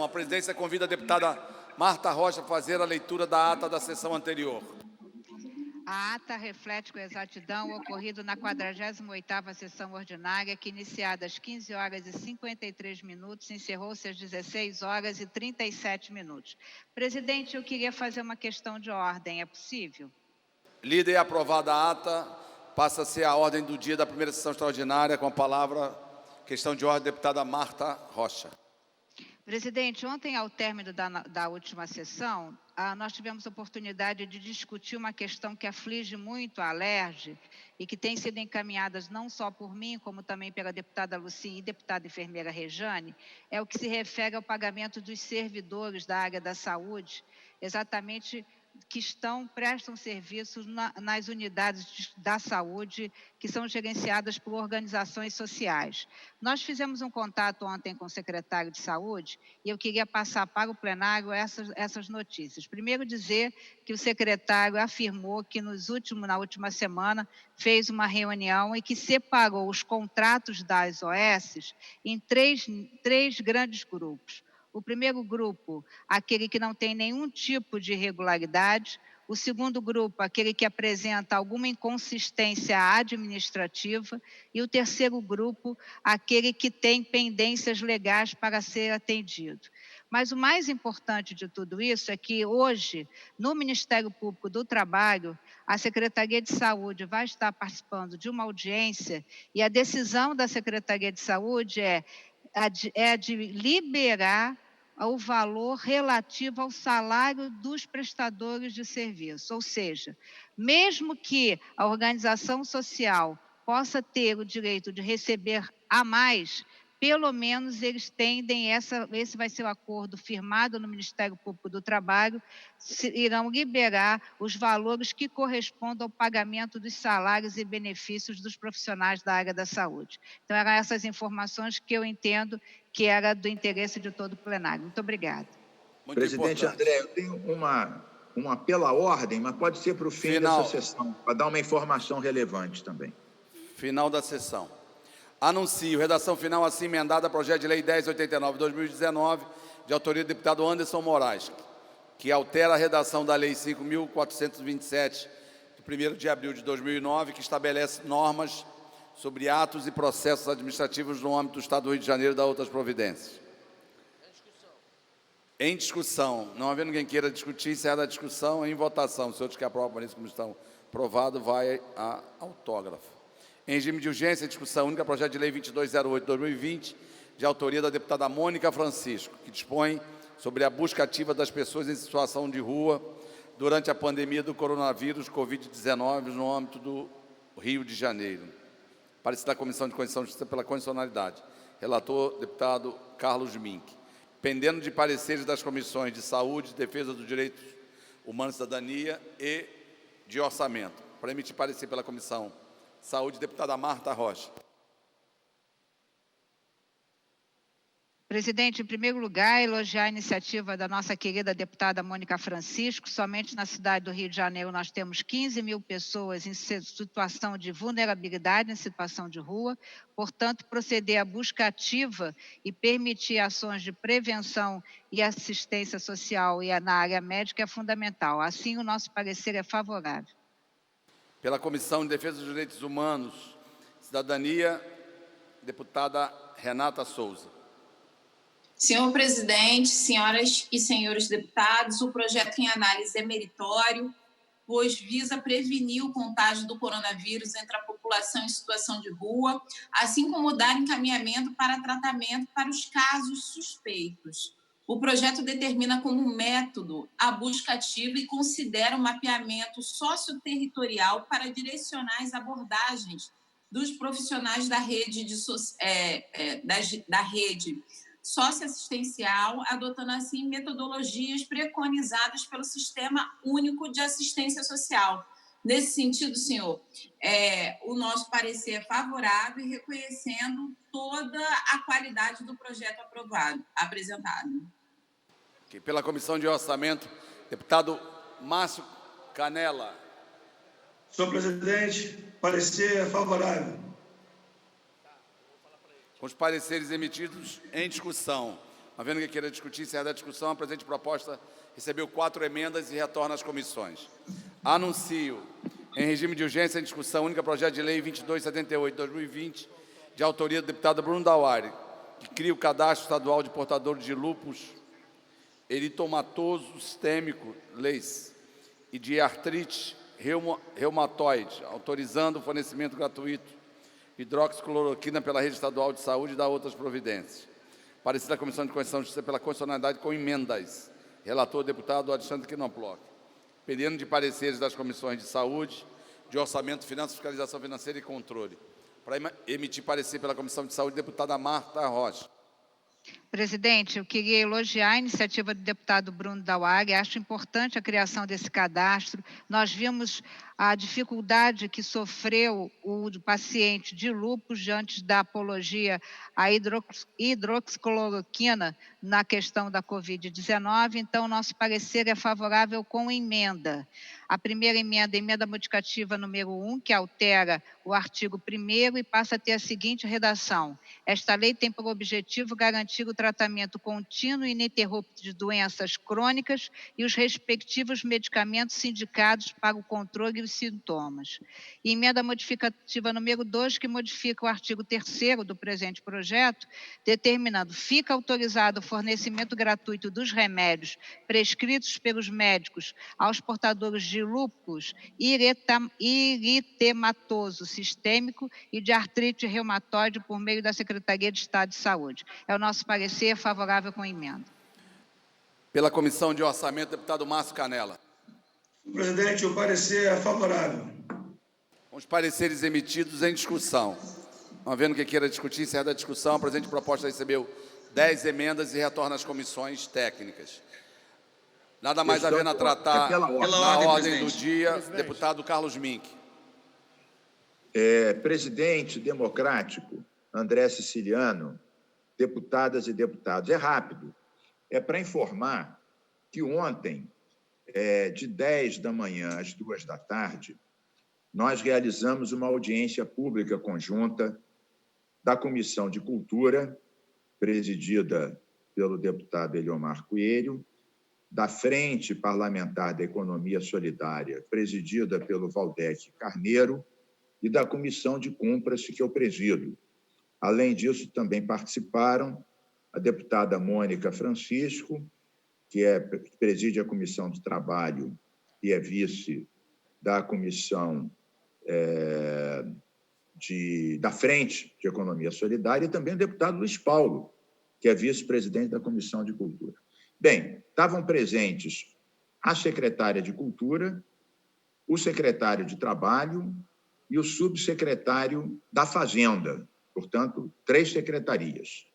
A presidência convida a deputada Marta Rocha a fazer a leitura da ata da sessão anterior. A ata reflete com exatidão o ocorrido na 48ª sessão ordinária, que, iniciada às 15 horas e 53 minutos, encerrou-se às 16 horas e 37 minutos. Presidente, eu queria fazer uma questão de ordem, é possível? Lida e aprovada a ata, passa-se a ordem do dia da primeira sessão extraordinária, com a palavra, questão de ordem, deputada Marta Rocha. Presidente, ontem, ao término da última sessão, nós tivemos a oportunidade de discutir uma questão que aflige muito a Alerj e que tem sido encaminhada não só por mim, como também pela deputada Lucinha e deputada enfermeira Rejane, é o que se refere ao pagamento dos servidores da área da saúde, exatamente que prestam serviços nas unidades da saúde que são gerenciadas por organizações sociais. Nós fizemos um contato ontem com o secretário de Saúde e eu queria passar para o plenário essas notícias. Primeiro, dizer que o secretário afirmou que na última semana fez uma reunião e que separou os contratos das OS em três grandes grupos. O primeiro grupo, aquele que não tem nenhum tipo de irregularidade. O segundo grupo, aquele que apresenta alguma inconsistência administrativa. E o terceiro grupo, aquele que tem pendências legais para ser atendido. Mas o mais importante de tudo isso é que hoje, no Ministério Público do Trabalho, a Secretaria de Saúde vai estar participando de uma audiência e a decisão da Secretaria de Saúde é de liberar o valor relativo ao salário dos prestadores de serviço. Ou seja, mesmo que a organização social possa ter o direito de receber a mais, pelo menos eles tendem, esse vai ser o acordo firmado no Ministério Público do Trabalho, irão liberar os valores que correspondam ao pagamento dos salários e benefícios dos profissionais da área da saúde. Então, eram essas informações que eu entendo que era do interesse de todo o plenário. Muito obrigada. Presidente André, eu tenho uma pela ordem, mas pode ser para o fim dessa sessão, para dar uma informação relevante também. Final da sessão. Anuncio redação final assim emendada, projeto de lei 1089/2019, de autoria do deputado Anderson Moraes, que altera a redação da lei 5.427, de 1º de abril de 2009, que estabelece normas sobre atos e processos administrativos no âmbito do Estado do Rio de Janeiro e das outras providências. Em discussão. Não havendo quem queira discutir, encerra a discussão. Em votação. Se outros que aprovam por isso como estão aprovados, vai a autógrafo. Em regime de urgência, discussão única, projeto de lei 2208/2020, de autoria da deputada Mônica Francisco, que dispõe sobre a busca ativa das pessoas em situação de rua durante a pandemia do coronavírus Covid-19 no âmbito do Rio de Janeiro. Parecer da Comissão de Constituição e Justiça pela condicionalidade. Relator, deputado Carlos Mink. Pendendo de pareceres das comissões de Saúde, Defesa dos Direitos Humanos e Cidadania e de Orçamento. Para emitir parecer pela Comissão Saúde, deputada Marta Rocha. Presidente, em primeiro lugar, elogiar a iniciativa da nossa querida deputada Mônica Francisco. Somente na cidade do Rio de Janeiro nós temos 15 mil pessoas em situação de vulnerabilidade, em situação de rua. Portanto, proceder à busca ativa e permitir ações de prevenção e assistência social e na área médica é fundamental. Assim, o nosso parecer é favorável. Pela Comissão de Defesa dos Direitos Humanos, Cidadania, deputada Renata Souza. Senhor presidente, senhoras e senhores deputados, o projeto em análise é meritório, pois visa prevenir o contágio do coronavírus entre a população em situação de rua, assim como dar encaminhamento para tratamento para os casos suspeitos. O projeto determina como método a busca ativa e considera o mapeamento socioterritorial para direcionar as abordagens dos profissionais da rede, da rede socioassistencial, adotando assim metodologias preconizadas pelo Sistema Único de Assistência Social. Nesse sentido, senhor, o nosso parecer é favorável e reconhecendo toda a qualidade do projeto apresentado. Pela Comissão de Orçamento, deputado Márcio Canela. Senhor presidente, parecer favorável. Com os pareceres emitidos em discussão. Havendo quem queira discutir, encerrada a discussão, a presente proposta recebeu 4 emendas e retorna às comissões. Anuncio, em regime de urgência, em discussão única, projeto de lei 2278/2020, de autoria do deputado Bruno Dauari, que cria o cadastro estadual de portadores de lúpus eritomatoso sistêmico, leis, e de artrite reumatoide, autorizando o fornecimento gratuito de hidroxicloroquina pela rede estadual de saúde e da outras providências. Parecer da Comissão de Constituição e Justiça pela constitucionalidade com emendas. Relator, deputado Alexandre Knoploch. Pedindo de pareceres das comissões de saúde, de orçamento, finanças, fiscalização financeira e controle. Para emitir parecer pela Comissão de Saúde, deputada Marta Rocha. Presidente, eu queria elogiar a iniciativa do deputado Bruno Dauari. Acho importante a criação desse cadastro. Nós vimos a dificuldade que sofreu o paciente de lúpus diante da apologia à hidroxicloroquina na questão da Covid-19. Então, nosso parecer é favorável com emenda. A primeira emenda, emenda modificativa número 1, que altera o artigo 1º e passa a ter a seguinte redação. Esta lei tem por objetivo garantir o tratamento contínuo e ininterrupto de doenças crônicas e os respectivos medicamentos indicados para o controle dos sintomas. E emenda modificativa número 2, que modifica o artigo 3º do presente projeto, determinando: fica autorizado o fornecimento gratuito dos remédios prescritos pelos médicos aos portadores de lúpus eritematoso sistêmico e de artrite reumatoide por meio da Secretaria de Estado de Saúde. É o nosso parecer favorável com emenda. Pela Comissão de Orçamento, deputado Márcio Canella. Presidente, o parecer é favorável. Com os pareceres emitidos em discussão. Não havendo quem queira discutir, encerrada a discussão, a presente proposta recebeu 10 emendas e retorna às comissões técnicas. Nada mais havendo a tratar na ordem do dia, deputado Carlos Mink. Presidente democrático, André Siciliano, deputadas e deputados, é rápido. É para informar que ontem, de 10 da manhã às 2 da tarde, nós realizamos uma audiência pública conjunta da Comissão de Cultura, presidida pelo deputado Eliomar Coelho, da Frente Parlamentar da Economia Solidária, presidida pelo Valdec Carneiro, e da Comissão de Compras, que eu presido. Além disso, também participaram a deputada Mônica Francisco, que preside a Comissão de Trabalho e é vice da Comissão da Frente de Economia Solidária, e também o deputado Luiz Paulo, que é vice-presidente da Comissão de Cultura. Bem, estavam presentes a secretária de Cultura, o secretário de Trabalho e o subsecretário da Fazenda, portanto, 3 secretarias.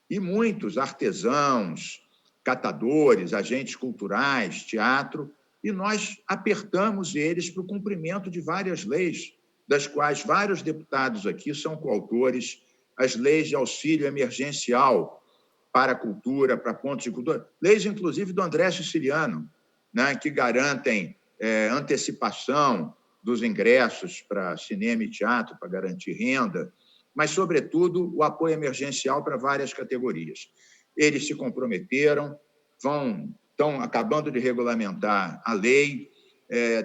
E muitos artesãos, catadores, agentes culturais, teatro, e nós apertamos eles para o cumprimento de várias leis, das quais vários deputados aqui são coautores, as leis de auxílio emergencial para a cultura, para pontos de cultura, leis, inclusive, do André Siciliano, né, que garantem antecipação dos ingressos para cinema e teatro, para garantir renda, mas, sobretudo, o apoio emergencial para várias categorias. Eles se comprometeram, estão acabando de regulamentar a lei,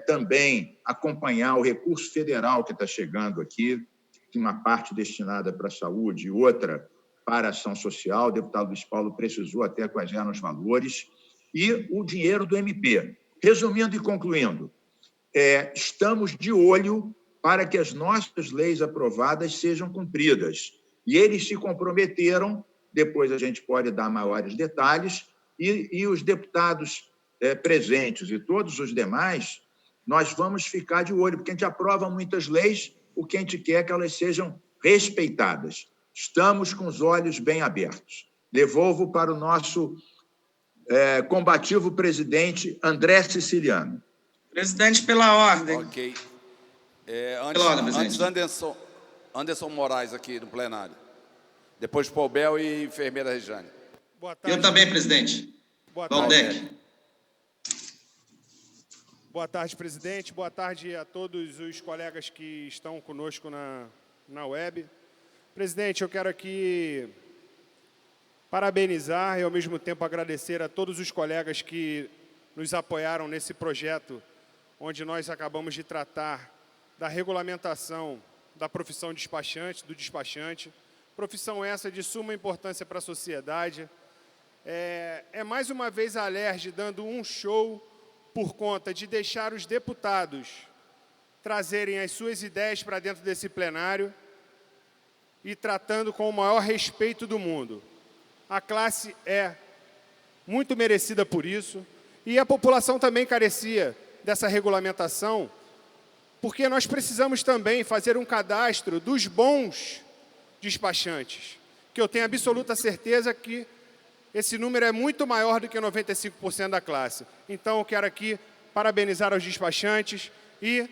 também acompanhar o recurso federal que está chegando aqui, que uma parte destinada para a saúde e outra para a ação social. O deputado Luiz Paulo precisou até quais eram os valores, e o dinheiro do MP. Resumindo e concluindo, estamos de olho para que as nossas leis aprovadas sejam cumpridas. E eles se comprometeram, depois a gente pode dar maiores detalhes, e os deputados presentes e todos os demais, nós vamos ficar de olho, porque a gente aprova muitas leis, o que a gente quer é que elas sejam respeitadas. Estamos com os olhos bem abertos. Devolvo para o nosso combativo presidente André Siciliano. Presidente, pela ordem. Ok. Antes Anderson Moraes aqui no plenário. Depois Paubel e enfermeira Rejane. Boa tarde. Eu também, presidente. Boa tarde. Valdec. Boa tarde, presidente. Boa tarde a todos os colegas que estão conosco na web. Presidente, eu quero aqui parabenizar e, ao mesmo tempo, agradecer a todos os colegas que nos apoiaram nesse projeto, onde nós acabamos de tratar da regulamentação da profissão despachante, do despachante, profissão essa de suma importância para a sociedade. É mais uma vez a Alerj dando um show por conta de deixar os deputados trazerem as suas ideias para dentro desse plenário e tratando com o maior respeito do mundo. A classe é muito merecida por isso e a população também carecia dessa regulamentação, porque nós precisamos também fazer um cadastro dos bons despachantes, que eu tenho absoluta certeza que esse número é muito maior do que 95% da classe. Então, eu quero aqui parabenizar os despachantes e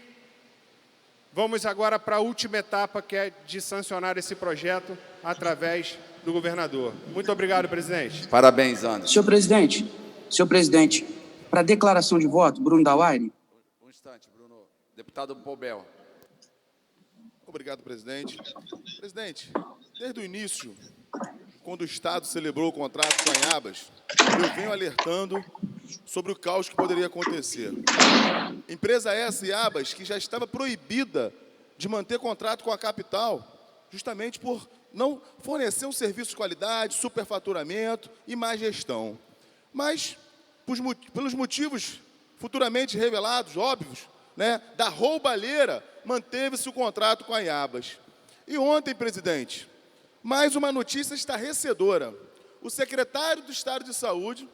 vamos agora para a última etapa, que é de sancionar esse projeto através do governador. Muito obrigado, presidente. Parabéns, Anderson. Senhor presidente, para declaração de voto, Bruno Dauaire. Um instante, Bruno. Deputado Poubel. Obrigado, presidente. Presidente, desde o início, quando o Estado celebrou o contrato com a Iabas, eu venho alertando sobre o caos que poderia acontecer. Empresa essa, Iabas, que já estava proibida de manter contrato com a capital, justamente por não fornecer um serviço de qualidade, superfaturamento e má gestão. Mas, pelos motivos futuramente revelados, óbvios, né, da roubalheira, manteve-se o contrato com a Iabas. E ontem, presidente, mais uma notícia estarrecedora. O secretário do Estado de Saúde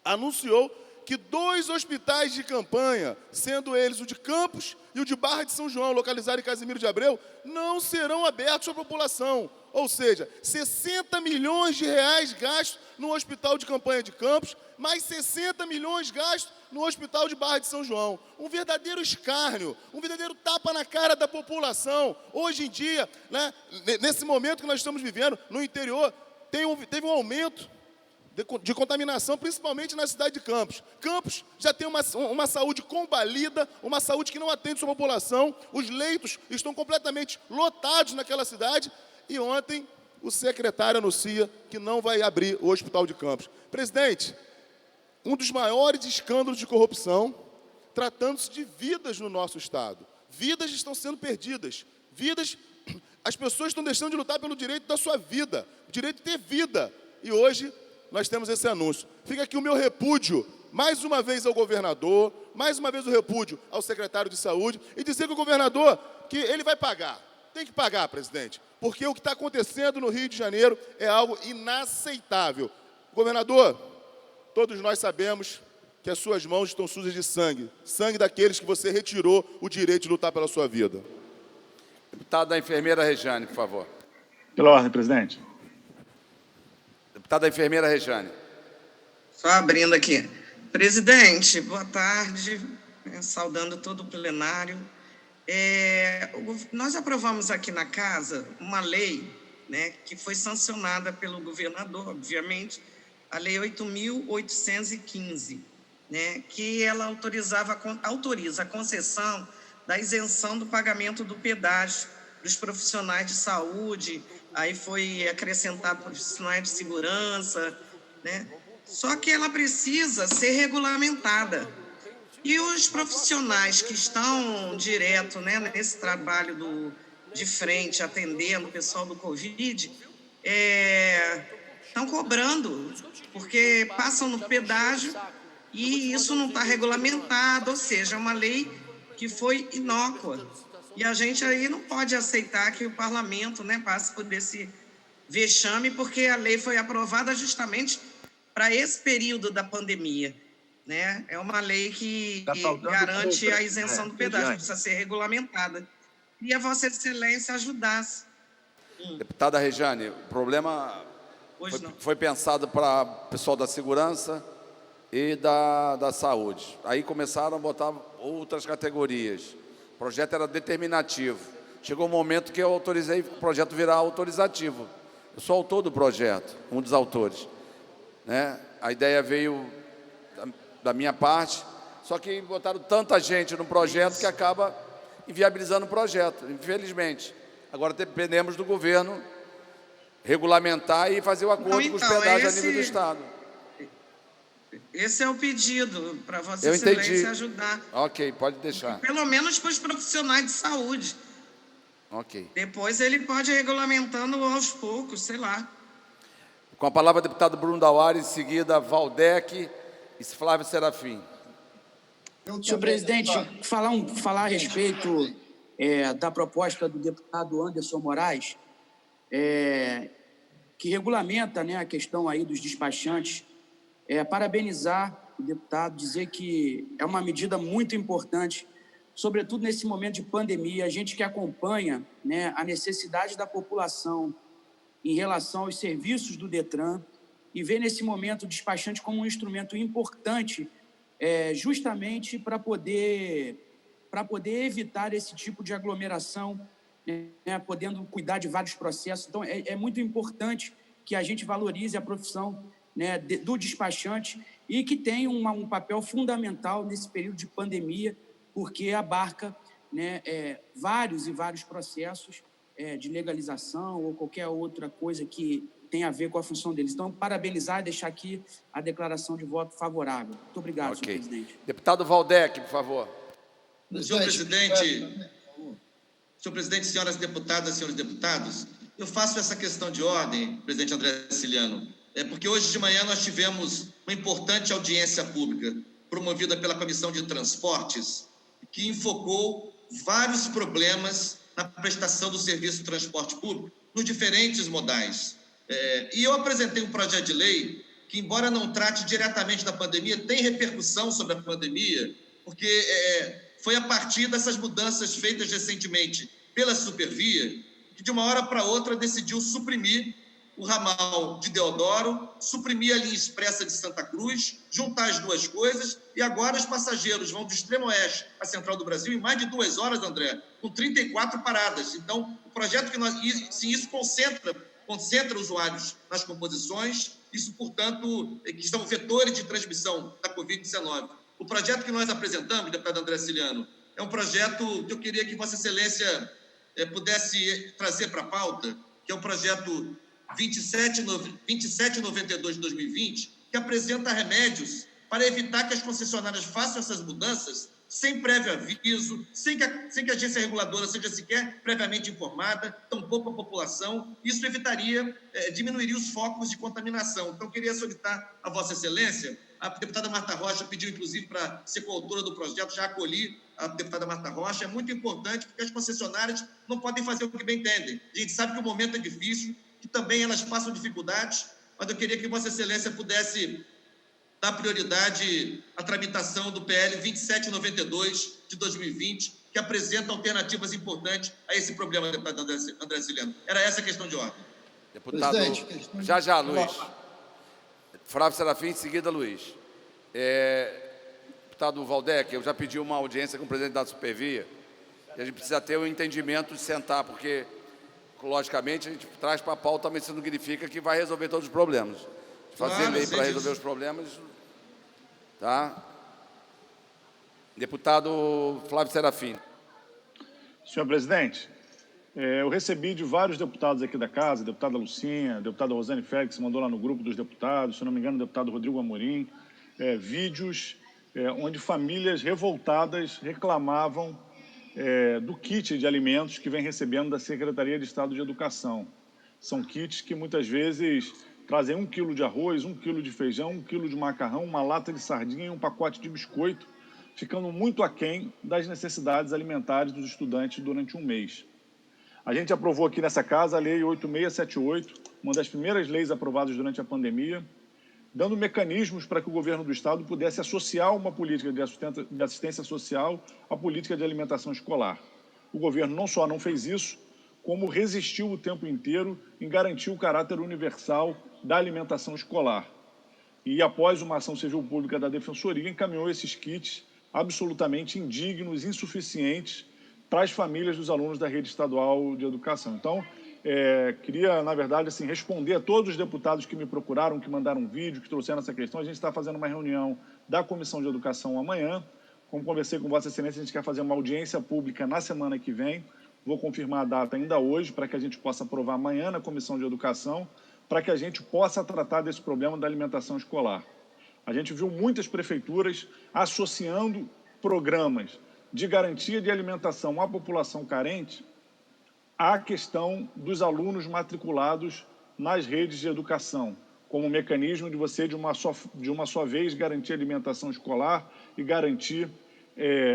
anunciou que 2 hospitais de campanha, sendo eles o de Campos e o de Barra de São João, localizado em Casimiro de Abreu, não serão abertos à população. Ou seja, 60 milhões de reais gastos no hospital de campanha de Campos, mais 60 milhões gastos no hospital de Barra de São João. Um verdadeiro escárnio, um verdadeiro tapa na cara da população. Hoje em dia, né, nesse momento que nós estamos vivendo, no interior, teve um aumento de contaminação, principalmente na cidade de Campos. Campos já tem uma saúde combalida, uma saúde que não atende sua população, os leitos estão completamente lotados naquela cidade, e ontem o secretário anuncia que não vai abrir o Hospital de Campos. Presidente, um dos maiores escândalos de corrupção, tratando-se de vidas no nosso Estado. Vidas estão sendo perdidas, as pessoas estão deixando de lutar pelo direito da sua vida, o direito de ter vida, e hoje nós temos esse anúncio. Fica aqui o meu repúdio, mais uma vez ao governador, mais uma vez o repúdio ao secretário de Saúde, e dizer que o governador, que ele vai pagar. Tem que pagar, presidente, porque o que está acontecendo no Rio de Janeiro é algo inaceitável. Governador, todos nós sabemos que as suas mãos estão sujas de sangue, sangue daqueles que você retirou o direito de lutar pela sua vida. Deputado da enfermeira Rejane, por favor. Pela ordem, presidente. Deputada enfermeira Rejane. Só abrindo aqui. Presidente, boa tarde, saudando todo o plenário. Nós aprovamos aqui na casa uma lei, né, que foi sancionada pelo governador, obviamente, a Lei 8.815, né, que ela autoriza a concessão da isenção do pagamento do pedágio dos profissionais de saúde, aí foi acrescentado profissionais de segurança, né? Só que ela precisa ser regulamentada. E os profissionais que estão direto, né, nesse trabalho de frente, atendendo o pessoal do Covid, estão cobrando, porque passam no pedágio e isso não está regulamentado, ou seja, é uma lei que foi inócua. E a gente aí não pode aceitar que o parlamento, né, passe por esse vexame, porque a lei foi aprovada justamente para esse período da pandemia, né? É uma lei que garante a isenção do pedágio, precisa ser regulamentada. E a Vossa Excelência ajudasse. Deputada Rejane, o problema foi pensado para o pessoal da segurança e da saúde. Aí começaram a botar outras categorias. O projeto era determinativo. Chegou um momento que eu autorizei o projeto virar autorizativo. Eu sou autor do projeto, um dos autores, né? A ideia veio da minha parte, só que botaram tanta gente no projeto que acaba inviabilizando o projeto, infelizmente. Agora dependemos do governo regulamentar e fazer o acordo com hospedagem a nível do Estado. Esse é o pedido, para Vossa Eu Excelência entendi. ajudar. Ok, pode deixar. Pelo menos para os profissionais de saúde. Ok. Depois ele pode ir regulamentando aos poucos, sei lá. Com a palavra, deputado Bruno Dauari, em seguida, Valdec e Flávio Serafim. Senhor presidente, falar a respeito da proposta do deputado Anderson Moraes, que regulamenta, né, a questão aí dos despachantes, parabenizar o deputado, dizer que é uma medida muito importante, sobretudo nesse momento de pandemia, a gente que acompanha, né, a necessidade da população em relação aos serviços do Detran e vê nesse momento o despachante como um instrumento importante justamente para poder evitar esse tipo de aglomeração, né, podendo cuidar de vários processos. Então, é muito importante que a gente valorize a profissão, né, do despachante e que tem um papel fundamental nesse período de pandemia, porque abarca, né, vários e vários processos de legalização ou qualquer outra coisa que tem a ver com a função deles. Então, parabenizar e deixar aqui a declaração de voto favorável. Muito obrigado, senhor presidente. Deputado Valdec, por favor. Senhor presidente, senhoras deputadas, senhores deputados, eu faço essa questão de ordem, presidente André Siciliano, porque hoje de manhã nós tivemos uma importante audiência pública promovida pela Comissão de Transportes, que enfocou vários problemas na prestação do serviço de transporte público nos diferentes modais. E eu apresentei um projeto de lei que, embora não trate diretamente da pandemia, tem repercussão sobre a pandemia, porque foi a partir dessas mudanças feitas recentemente pela Supervia que, de uma hora para outra, decidiu suprimir o ramal de Deodoro, suprimir a linha expressa de Santa Cruz, juntar as duas coisas, e agora os passageiros vão do extremo oeste à central do Brasil em mais de 2 horas, André, com 34 paradas. Então, o projeto que nós... Sim, isso concentra usuários nas composições, isso, portanto, que são vetores de transmissão da Covid-19. O projeto que nós apresentamos, deputado André Siciliano, é um projeto que eu queria que Vossa Excelência pudesse trazer para a pauta, que é o projeto 2792 de 2020, que apresenta remédios para evitar que as concessionárias façam essas mudanças sem prévio aviso, sem que a agência reguladora seja sequer previamente informada, tampouco a população. Isso evitaria, diminuiria os focos de contaminação. Então, eu queria solicitar a Vossa Excelência, a deputada Marta Rocha pediu, inclusive, para ser coautora do projeto, já acolhi a deputada Marta Rocha, é muito importante, porque as concessionárias não podem fazer o que bem entendem. A gente sabe que o momento é difícil, que também elas passam dificuldades, mas eu queria que Vossa Excelência pudesse dar prioridade à tramitação do PL 2792 de 2020, que apresenta alternativas importantes a esse problema, deputado André Siciliano. Era essa a questão de ordem. Deputado, já, Luiz. Flávio Serafim, em seguida, Luiz. Deputado Valdec, eu já pedi uma audiência com o presidente da Supervia, e a gente precisa ter um entendimento de sentar, porque, logicamente, a gente traz para a pauta, mas isso não significa que vai resolver todos os problemas. Fazer lei para resolver os problemas, tá? Deputado Flávio Serafim. Senhor presidente, eu recebi de vários deputados aqui da casa, deputada Lucinha, deputada Rosane Félix, mandou lá no grupo dos deputados, se não me engano, o deputado Rodrigo Amorim, vídeos onde famílias revoltadas reclamavam do kit de alimentos que vem recebendo da Secretaria de Estado de Educação. São kits que muitas vezes trazem 1 quilo de arroz, 1 quilo de feijão, 1 quilo de macarrão, uma lata de sardinha e um pacote de biscoito, ficando muito aquém das necessidades alimentares dos estudantes durante um mês. A gente aprovou aqui nessa casa a Lei 8678, uma das primeiras leis aprovadas durante a pandemia, dando mecanismos para que o governo do Estado pudesse associar uma política de assistência social à política de alimentação escolar. O governo não só não fez isso, como resistiu o tempo inteiro em garantir o caráter universal da alimentação escolar. E, após uma ação civil pública da Defensoria, encaminhou esses kits absolutamente indignos, insuficientes para as famílias dos alunos da rede estadual de educação. Então, queria, na verdade, assim, responder a todos os deputados que me procuraram, que mandaram um vídeo, que trouxeram essa questão. A gente está fazendo uma reunião da Comissão de Educação amanhã. Como conversei com Vossa Excelência, a gente quer fazer uma audiência pública na semana que vem, Vou confirmar a data ainda hoje para que a gente possa aprovar amanhã na Comissão de Educação, para que a gente possa tratar desse problema da alimentação escolar. A gente viu muitas prefeituras associando programas de garantia de alimentação à população carente à questão dos alunos matriculados nas redes de educação, como mecanismo de você, de uma só vez, garantir alimentação escolar e garantir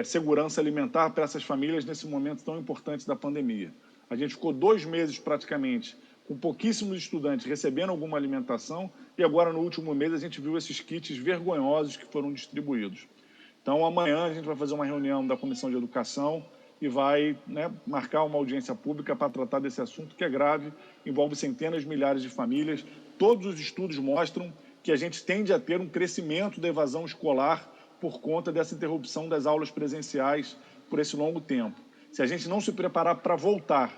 segurança alimentar para essas famílias nesse momento tão importante da pandemia. A gente ficou 2 meses praticamente com pouquíssimos estudantes recebendo alguma alimentação e agora no último mês a gente viu esses kits vergonhosos que foram distribuídos. Então amanhã a gente vai fazer uma reunião da Comissão de Educação e vai marcar uma audiência pública para tratar desse assunto que é grave, envolve centenas de milhares de famílias. Todos os estudos mostram que a gente tende a ter um crescimento da evasão escolar por conta dessa interrupção das aulas presenciais por esse longo tempo. Se a gente não se preparar para voltar,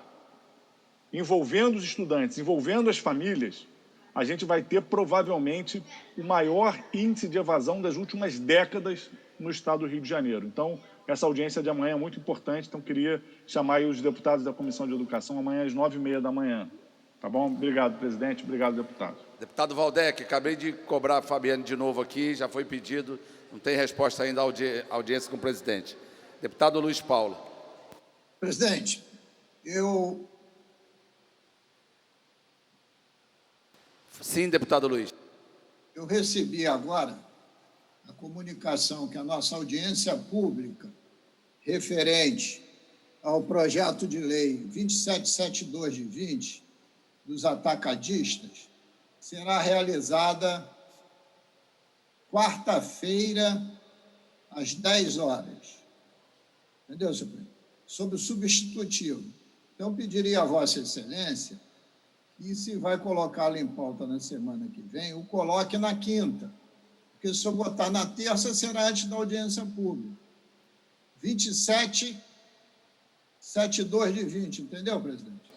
envolvendo os estudantes, envolvendo as famílias, a gente vai ter provavelmente o maior índice de evasão das últimas décadas no estado do Rio de Janeiro. Então, essa audiência de amanhã é muito importante, então queria chamar aí os deputados da Comissão de Educação amanhã às 9h30 da manhã. Tá bom? Obrigado, presidente. Obrigado, deputado. Deputado Valdec, acabei de cobrar a Fabiane de novo aqui, já foi pedido, não tem resposta ainda à audiência com o presidente. Deputado Luiz Paulo. Presidente, Sim, deputado Luiz. Eu recebi agora a comunicação que a nossa audiência pública referente ao projeto de lei 2772 de 20 dos atacadistas será realizada quarta-feira às 10 horas. Entendeu, senhor presidente? Sobre o substitutivo. Então, pediria a Vossa Excelência que, se vai colocá-lo em pauta na semana que vem, o coloque na quinta. Porque se eu botar na terça, será antes da audiência pública. 2772 de 20, entendeu, presidente?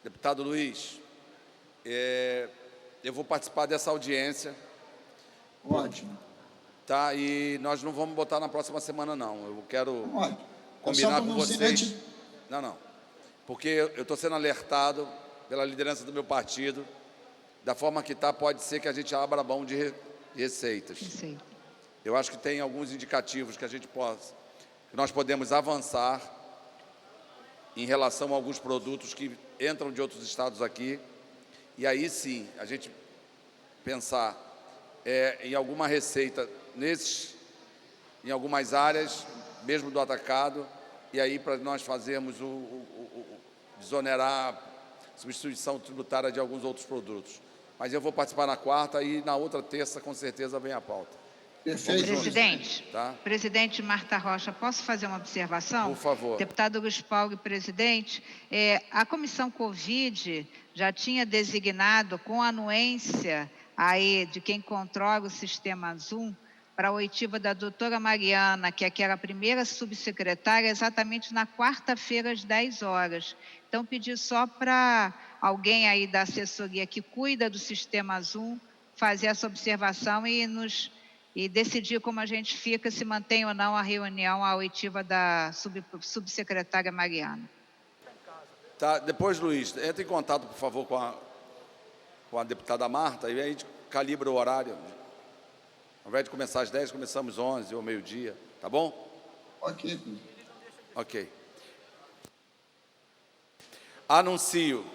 Deputado Luiz, eu vou participar dessa audiência. Ótimo. Tá, e nós não vamos botar na próxima semana, não. Eu quero combinar com vocês. Não. Porque eu estou sendo alertado pela liderança do meu partido. Da forma que está, pode ser que a gente abra mão de receitas. Sim. Eu acho que tem alguns indicativos que que nós podemos avançar em relação a alguns produtos que entram de outros estados aqui, e aí sim, a gente pensar em alguma receita em algumas áreas, mesmo do atacado, e aí para nós fazermos desonerar a substituição tributária de alguns outros produtos. Mas eu vou participar na quarta e na outra terça, com certeza, vem a pauta. Perfeito. Presidente, tá? Presidente Marta Rocha, posso fazer uma observação? Por favor. Deputado Luiz Paulo e presidente, a comissão Covid já tinha designado com anuência aí de quem controla o sistema Zoom para a oitiva da doutora Mariana, que é aquela primeira subsecretária, exatamente na quarta-feira, às 10 horas. Então, pedi só para alguém aí da assessoria que cuida do sistema Zoom fazer essa observação e decidir como a gente fica, se mantém ou não a reunião, a oitiva da subsecretária Mariana. Tá, depois, Luiz, entre em contato, por favor, com a deputada Marta, e aí a gente calibra o horário. Ao invés de começar às 10, começamos às 11 ou meio-dia, tá bom? Ok. Ok. Anuncio,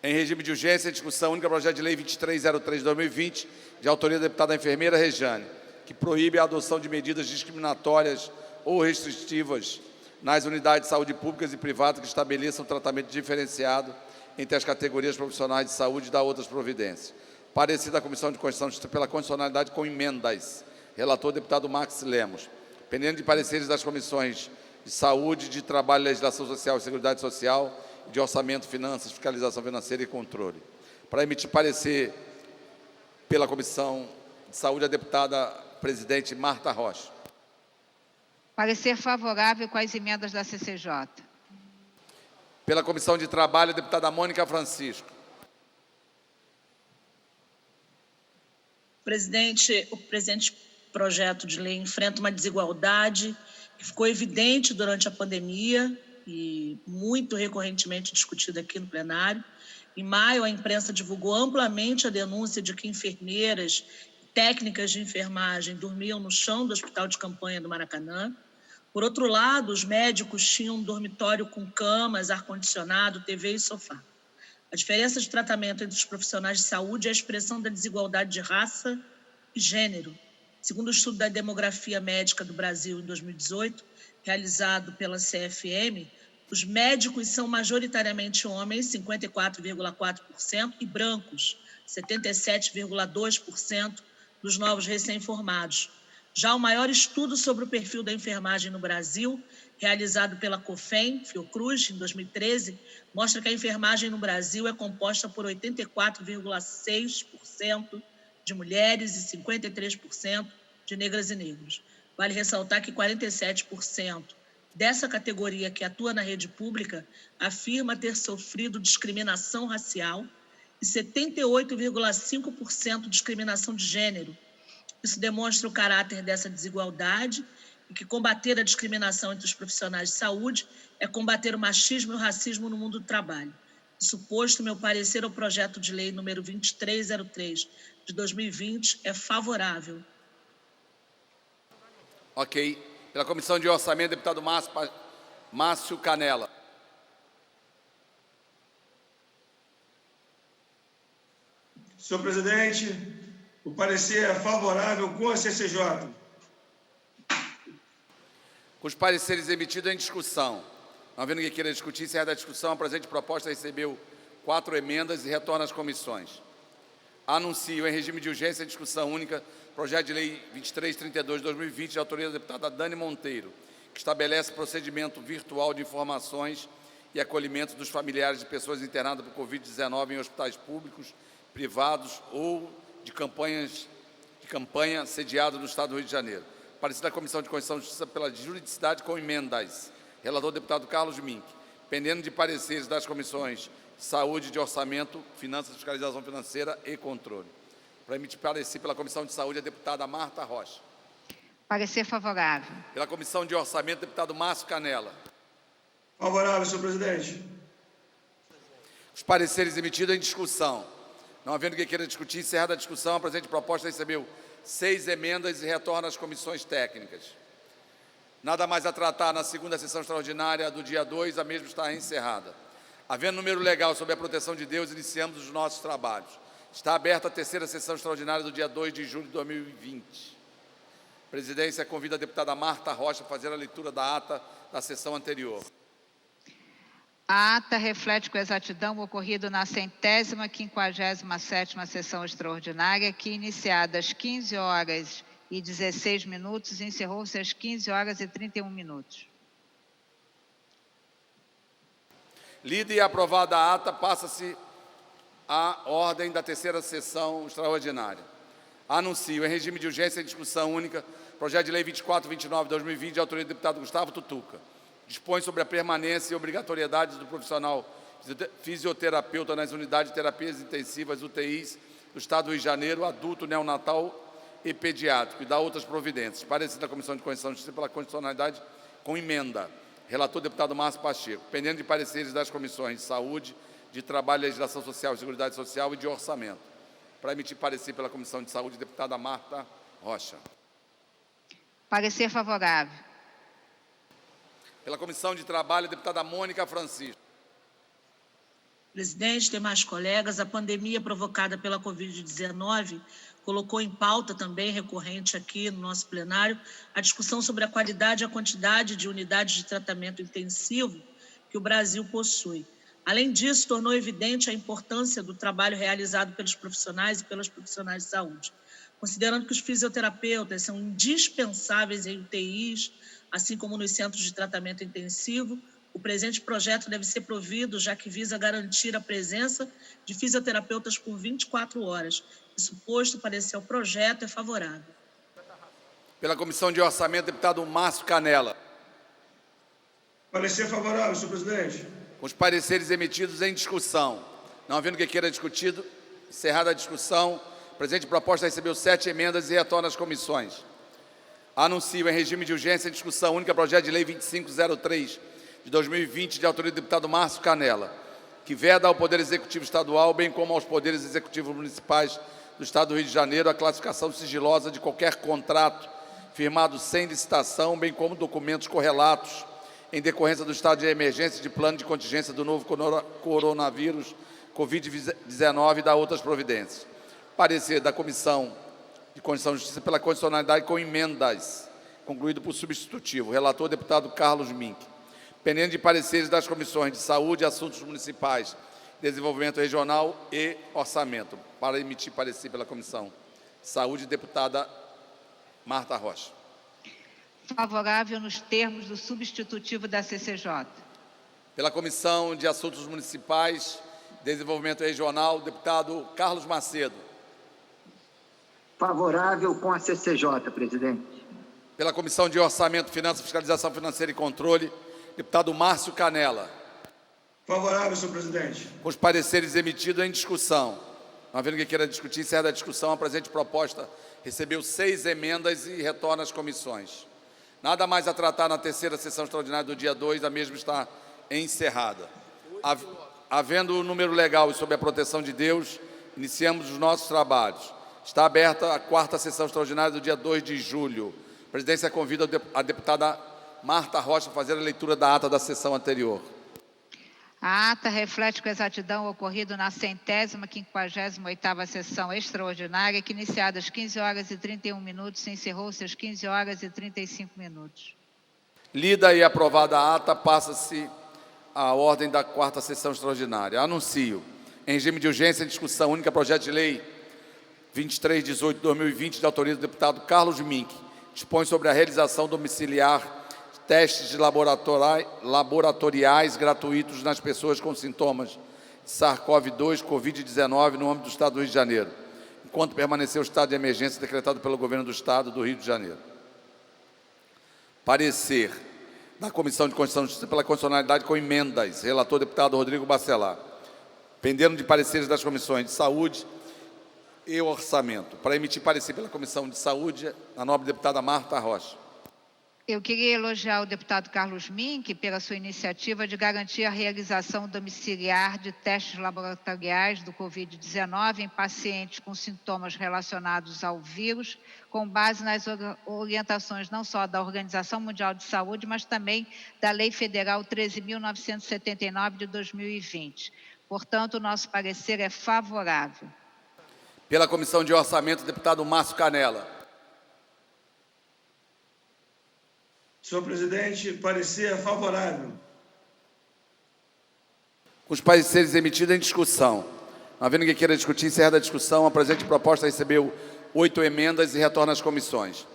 em regime de urgência, a discussão única, projeto de lei 2303/2020, de autoria da deputada enfermeira Rejane, que proíbe a adoção de medidas discriminatórias ou restritivas nas unidades de saúde públicas e privadas que estabeleçam tratamento diferenciado entre as categorias profissionais de saúde e da outras providências. Parecer da Comissão de Constituição pela constitucionalidade com emendas. Relator, deputado Max Lemos. Pendente de pareceres das comissões de Saúde, de Trabalho, Legislação Social e Seguridade Social, de Orçamento, Finanças, Fiscalização Financeira e Controle. Para emitir parecer pela Comissão de Saúde, a deputada presidente Marta Rocha. Parecer favorável com as emendas da CCJ. Pela Comissão de Trabalho, a deputada Mônica Francisco. Presidente, o presente projeto de lei enfrenta uma desigualdade que ficou evidente durante a pandemia e muito recorrentemente discutida aqui no plenário. Em maio, a imprensa divulgou amplamente a denúncia de que enfermeiras e técnicas de enfermagem dormiam no chão do Hospital de Campanha do Maracanã. Por outro lado, os médicos tinham um dormitório com camas, ar-condicionado, TV e sofá. A diferença de tratamento entre os profissionais de saúde é a expressão da desigualdade de raça e gênero. Segundo o estudo da demografia médica do Brasil em 2018, realizado pela CFM, os médicos são majoritariamente homens, 54,4%, e brancos, 77,2% dos novos recém-formados. Já o maior estudo sobre o perfil da enfermagem no Brasil, realizado pela COFEM, Fiocruz, em 2013, mostra que a enfermagem no Brasil é composta por 84,6% de mulheres e 53% de negras e negros. Vale ressaltar que 47% dessa categoria que atua na rede pública afirma ter sofrido discriminação racial e 78,5% de discriminação de gênero. Isso demonstra o caráter dessa desigualdade e que combater a discriminação entre os profissionais de saúde é combater o machismo e o racismo no mundo do trabalho. Isso posto, meu parecer ao projeto de lei número 2303 de 2020 é favorável. Ok. Pela Comissão de Orçamento, deputado Márcio Canella. Senhor presidente, o parecer é favorável com a CCJ. Com os pareceres emitidos em discussão. Não havendo ninguém queira discutir, encerrada a discussão, a presente proposta recebeu 4 emendas e retorna às comissões. Anuncio em regime de urgência a discussão única projeto de lei 2332 de 2020, de autoria da deputada Dani Monteiro, que estabelece procedimento virtual de informações e acolhimento dos familiares de pessoas internadas por Covid-19 em hospitais públicos, privados ou de campanha sediada no Estado do Rio de Janeiro. Parecer da Comissão de Constituição e Justiça pela juridicidade com emendas. Relator, deputado Carlos Mink. Pendendo de pareceres das comissões de Saúde, de Orçamento, Finanças, Fiscalização Financeira e Controle. Para emitir parecer pela Comissão de Saúde, a deputada Marta Rocha. Parecer favorável. Pela Comissão de Orçamento, deputado Márcio Canella. Favorável, senhor presidente. Os pareceres emitidos em discussão. Não havendo quem queira discutir, encerrada a discussão, a presente proposta recebeu 6 emendas e retorna às comissões técnicas. Nada mais a tratar na segunda sessão extraordinária do dia 2, a mesma está encerrada. Havendo número legal sobre a proteção de Deus, iniciamos os nossos trabalhos. Está aberta a terceira sessão extraordinária do dia 2 de julho de 2020. A presidência convida a deputada Marta Rocha a fazer a leitura da ata da sessão anterior. A ata reflete com exatidão o ocorrido na 157ª sessão extraordinária, que, iniciada às 15h16, encerrou-se às 15h31. Lida e aprovada a ata, passa-se a ordem da terceira sessão extraordinária. Anuncio em regime de urgência e discussão única projeto de lei 2429 de 2020, de autoria do deputado Gustavo Tutuca. Dispõe sobre a permanência e obrigatoriedade do profissional fisioterapeuta nas unidades de terapias intensivas UTIs do Estado do Rio de Janeiro, adulto, neonatal e pediátrico, e dá outras providências. Parecer da Comissão de Constituição e Justiça pela constitucionalidade com emenda. Relator, deputado Márcio Pacheco. Pendendo de pareceres das comissões de Saúde, de Trabalho, Legislação Social e Seguridade Social e de Orçamento. Para emitir parecer pela Comissão de Saúde, deputada Marta Rocha. Parecer favorável. Pela Comissão de Trabalho, a deputada Mônica Francisco. Presidente, demais colegas, a pandemia provocada pela Covid-19 colocou em pauta também, recorrente aqui no nosso plenário, a discussão sobre a qualidade e a quantidade de unidades de tratamento intensivo que o Brasil possui. Além disso, tornou evidente a importância do trabalho realizado pelos profissionais e pelas profissionais de saúde. Considerando que os fisioterapeutas são indispensáveis em UTIs, assim como nos centros de tratamento intensivo, o presente projeto deve ser provido, já que visa garantir a presença de fisioterapeutas por 24 horas. Isso posto, parecer ao projeto é favorável. Pela Comissão de Orçamento, deputado Márcio Canella. Parecer favorável, senhor presidente. Com os pareceres emitidos em discussão. Não havendo quem queira discutido, encerrada a discussão, a presente proposta recebeu 7 emendas e retorna às comissões. Anuncio em regime de urgência a discussão única projeto de lei 2503 de 2020, de autoria do deputado Márcio Canella, que veda ao Poder Executivo Estadual, bem como aos Poderes Executivos Municipais do Estado do Rio de Janeiro, a classificação sigilosa de qualquer contrato firmado sem licitação, bem como documentos correlatos em decorrência do estado de emergência de plano de contingência do novo coronavírus Covid-19 e da outras providências. Parecer da Comissão de Constituição e Justiça pela constitucionalidade com emendas, concluído por substitutivo. Relator, deputado Carlos Mink. Pendente de pareceres das comissões de Saúde, Assuntos Municipais, Desenvolvimento Regional e Orçamento. Para emitir parecer pela Comissão de Saúde, deputada Marta Rocha. Favorável nos termos do substitutivo da CCJ. Pela Comissão de Assuntos Municipais, Desenvolvimento Regional, deputado Carlos Macedo. Favorável com a CCJ, presidente. Pela Comissão de Orçamento, Finanças, Fiscalização Financeira e Controle, deputado Márcio Canella. Favorável, senhor presidente. Com os pareceres emitidos em discussão. Não havendo quem queira discutir, encerra a discussão. A presente proposta recebeu 6 emendas e retorna às comissões. Nada mais a tratar na terceira sessão extraordinária do dia 2, a mesma está encerrada. Havendo o número legal e sob a proteção de Deus, iniciamos os nossos trabalhos. Está aberta a 4ª sessão extraordinária do dia 2 de julho. A presidência convida a deputada Marta Rocha a fazer a leitura da ata da sessão anterior. A ata reflete com exatidão o ocorrido na 158ª sessão extraordinária, que iniciada às 15h31, se encerrou-se às 15h35. Lida e aprovada a ata, passa-se a ordem da 4ª sessão extraordinária. Anuncio, em regime de urgência, em discussão única, projeto de lei 2318/2020, de autoria do deputado Carlos Mink, dispõe sobre a realização domiciliar testes de laboratoriais gratuitos nas pessoas com sintomas de SARS-CoV-2, Covid-19 no âmbito do Estado do Rio de Janeiro, enquanto permanecer o estado de emergência decretado pelo Governo do Estado do Rio de Janeiro. Parecer da Comissão de Constituição e Justiça pela constitucionalidade com emendas. Relator, deputado Rodrigo Bacelar. Pendendo de pareceres das comissões de Saúde e Orçamento. Para emitir parecer pela Comissão de Saúde, a nobre deputada Marta Rocha. Eu queria elogiar o deputado Carlos Mink pela sua iniciativa de garantir a realização domiciliar de testes laboratoriais do Covid-19 em pacientes com sintomas relacionados ao vírus, com base nas orientações não só da Organização Mundial de Saúde, mas também da Lei Federal 13.979 de 2020. Portanto, o nosso parecer é favorável. Pela Comissão de Orçamento, deputado Márcio Canella. Senhor presidente, parecer favorável. Com os pareceres emitidos em discussão. Não havendo ninguém queira discutir, encerra a discussão. A presente proposta recebeu 8 emendas e retorna às comissões.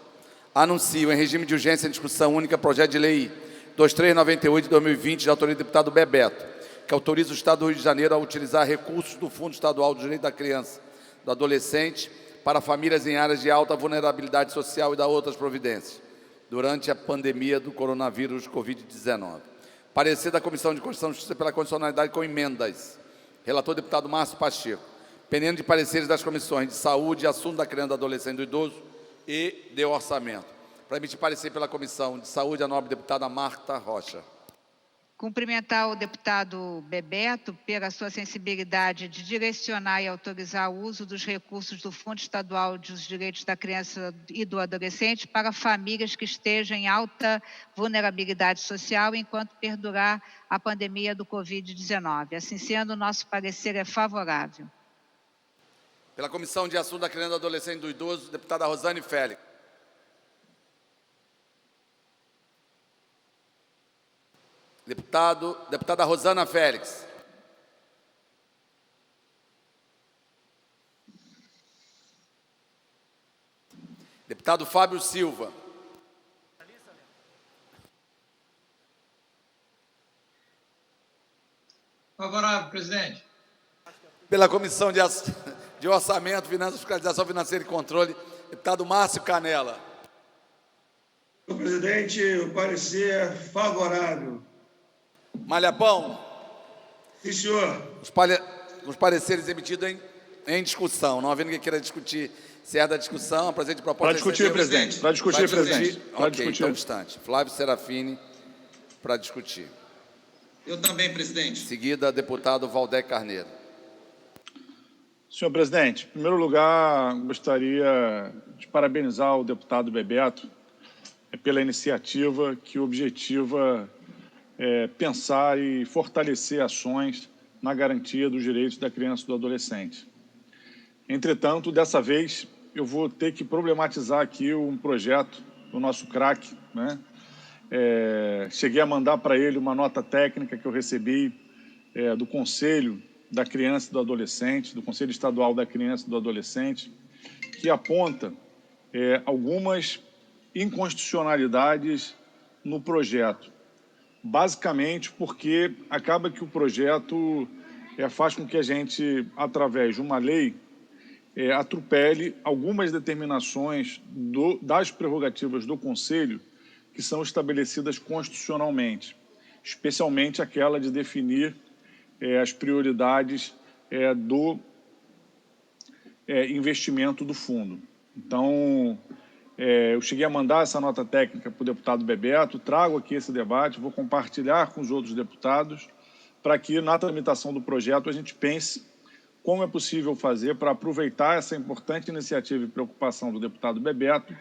Anuncio, em regime de urgência em discussão única, projeto de lei 2398 de 2020, de autoria do deputado Bebeto, que autoriza o Estado do Rio de Janeiro a utilizar recursos do Fundo Estadual do Direito da Criança e do Adolescente para famílias em áreas de alta vulnerabilidade social e da outras providências, durante a pandemia do coronavírus Covid-19. Parecer da Comissão de Constituição e Justiça pela constitucionalidade com emendas. Relator, deputado Márcio Pacheco. Pendendo de pareceres das comissões de Saúde, Assunto da Criança, do Adolescente e do Idoso e de Orçamento. Para emitir parecer pela Comissão de Saúde, a nobre deputada Marta Rocha. Cumprimentar o deputado Bebeto pela sua sensibilidade de direcionar e autorizar o uso dos recursos do Fundo Estadual dos Direitos da Criança e do Adolescente para famílias que estejam em alta vulnerabilidade social enquanto perdurar a pandemia do Covid-19. Assim sendo, o nosso parecer é favorável. Pela Comissão de Assunto da Criança, do Adolescente e do Idoso, deputada Rosane Félix. Deputada Rosana Félix. Deputado Fábio Silva. Favorável, presidente. Pela Comissão de Orçamento, Finanças, Fiscalização Financeira e Controle, deputado Márcio Canella. Senhor presidente, o parecer é favorável. Malhapão. Sim, senhor. Os pareceres emitidos em discussão. Não havendo ninguém queira discutir, encerra da discussão. A presente proposta... Para discutir, presidente. Para discutir, presidente. Ok, então, instante. Flávio Serafini, para discutir. Eu também, presidente. Em seguida, deputado Valdec Carneiro. Senhor presidente, em primeiro lugar, gostaria de parabenizar o deputado Bebeto pela iniciativa que objetiva pensar e fortalecer ações na garantia dos direitos da criança e do adolescente. Entretanto, dessa vez, eu vou ter que problematizar aqui um projeto do nosso CRAC, né? Cheguei a mandar para ele uma nota técnica que eu recebi do Conselho da Criança e do Adolescente, do Conselho Estadual da Criança e do Adolescente, que aponta algumas inconstitucionalidades no projeto. Basicamente porque acaba que o projeto faz com que a gente, através de uma lei, atropele algumas determinações das prerrogativas do Conselho que são estabelecidas constitucionalmente, especialmente aquela de definir as prioridades do investimento do fundo. Então, eu cheguei a mandar essa nota técnica para o deputado Bebeto, trago aqui esse debate, vou compartilhar com os outros deputados para que, na tramitação do projeto, a gente pense como é possível fazer para aproveitar essa importante iniciativa e preocupação do deputado Bebeto,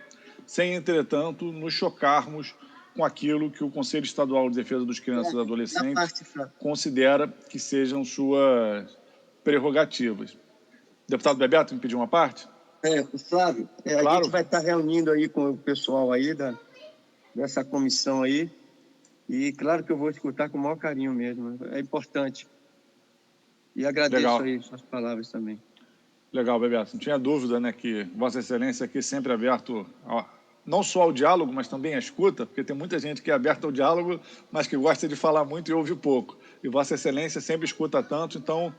sem, entretanto, nos chocarmos com aquilo que o Conselho Estadual de Defesa dos Crianças e Adolescentes considera que sejam suas prerrogativas. Deputado Bebeto, me pediu uma parte? Flávio, Claro. A gente vai estar reunindo aí com o pessoal aí dessa comissão aí, e claro que eu vou escutar com o maior carinho mesmo, é importante. E agradeço Legal. aí suas palavras também. Legal, Bebeto. Não tinha dúvida, né, que Vossa Excelência aqui sempre aberto, não só ao diálogo, mas também à escuta, porque tem muita gente que é aberta ao diálogo, mas que gosta de falar muito e ouve pouco. E Vossa Excelência sempre escuta tanto, então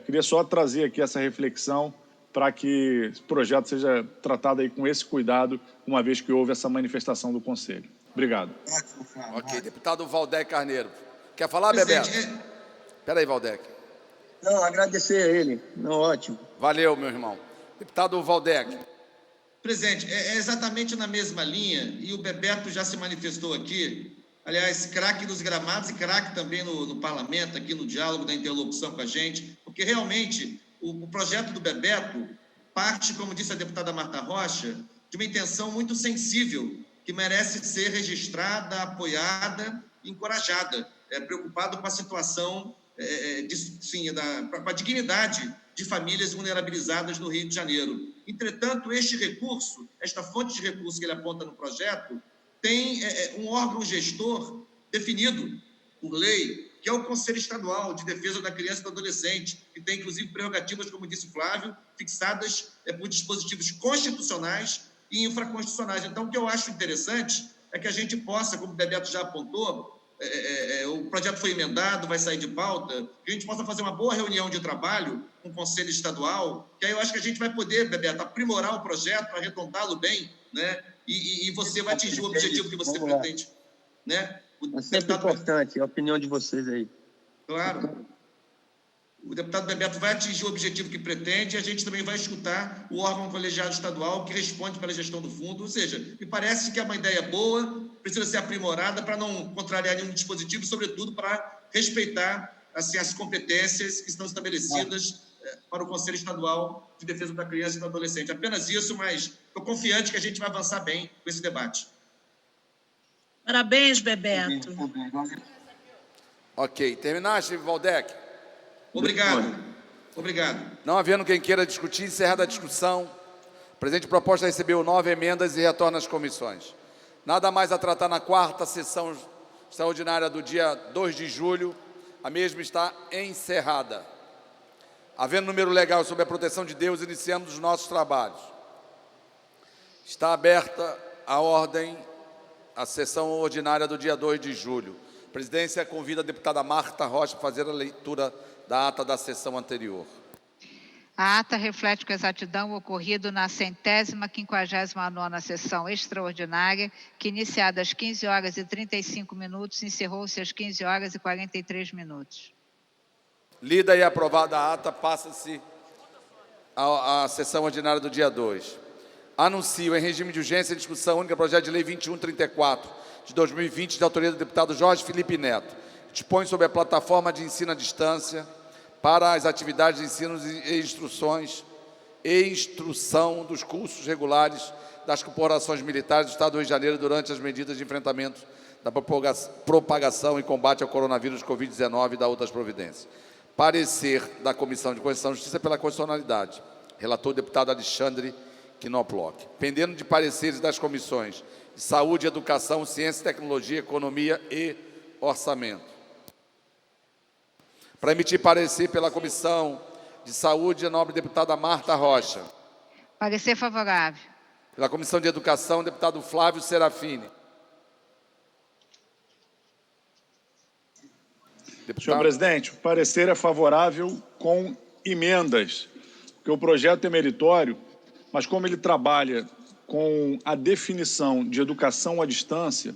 queria só trazer aqui essa reflexão para que esse projeto seja tratado aí com esse cuidado, uma vez que houve essa manifestação do Conselho. Obrigado. Ok, deputado Valdec Carneiro. Quer falar, Bebeto? Espera aí, Valdec. Não, agradecer a ele. Não, ótimo. Valeu, meu irmão. Deputado Valdec. Presidente, é exatamente na mesma linha, e o Bebeto já se manifestou aqui, aliás, craque nos gramados e craque também no parlamento, aqui no diálogo da interlocução com a gente, porque realmente o projeto do Bebeto parte, como disse a deputada Marta Rocha, de uma intenção muito sensível, que merece ser registrada, apoiada e encorajada, preocupado com a situação, com a dignidade de famílias vulnerabilizadas no Rio de Janeiro. Entretanto, esta fonte de recurso que ele aponta no projeto, tem um órgão gestor definido por lei, que é o Conselho Estadual de Defesa da Criança e do Adolescente, que tem, inclusive, prerrogativas, como disse o Flávio, fixadas por dispositivos constitucionais e infraconstitucionais. Então, o que eu acho interessante é que a gente possa, como o Bebeto já apontou, o projeto foi emendado, vai sair de pauta, que a gente possa fazer uma boa reunião de trabalho com o Conselho Estadual, que aí eu acho que a gente vai poder, Bebeto, aprimorar o projeto, arredondá-lo bem, né? E você vai atingir o objetivo que você pretende. Né? É sempre importante a opinião de vocês aí. Claro. O deputado Bebeto vai atingir o objetivo que pretende e a gente também vai escutar o órgão colegiado estadual que responde pela gestão do fundo. Ou seja, me parece que é uma ideia boa, precisa ser aprimorada para não contrariar nenhum dispositivo, sobretudo para respeitar assim, as competências que estão estabelecidas para o Conselho Estadual de Defesa da Criança e do Adolescente. Apenas isso, mas estou confiante que a gente vai avançar bem com esse debate. Parabéns, Bebeto. Ok, terminaste, Valdec? Obrigado. Obrigado. Não havendo quem queira discutir, encerrada a discussão. A presente proposta recebeu 9 emendas e retorna às comissões. Nada mais a tratar na 4ª sessão extraordinária do dia 2 de julho. A mesma está encerrada. Havendo número legal sob a proteção de Deus, iniciamos os nossos trabalhos. Está aberta a ordem, a sessão ordinária do dia 2 de julho. A presidência convida a deputada Marta Rocha a fazer a leitura da ata da sessão anterior. A ata reflete com exatidão o ocorrido na 159ª sessão extraordinária, que iniciada às 15h35, encerrou-se às 15h43. Lida e aprovada a ata, passa-se a sessão ordinária do dia 2. Anuncio em regime de urgência a discussão única do projeto de lei 2134 de 2020, de autoria do deputado Jorge Felipe Neto, dispõe sobre a plataforma de ensino à distância para as atividades de ensino e instrução dos cursos regulares das corporações militares do Estado do Rio de Janeiro durante as medidas de enfrentamento da propagação e combate ao coronavírus Covid-19 e da outras providências. Parecer da Comissão de Constituição e Justiça pela Constitucionalidade. Relator, deputado Alexandre Knoploch. Pendendo de pareceres das comissões de Saúde, Educação, Ciência, Tecnologia, Economia e Orçamento. Para emitir parecer pela Comissão de Saúde, a nobre deputada Marta Rocha. Parecer favorável. Pela Comissão de Educação, deputado Flávio Serafini. Senhor presidente, o parecer é favorável com emendas, porque o projeto é meritório, mas como ele trabalha com a definição de educação à distância,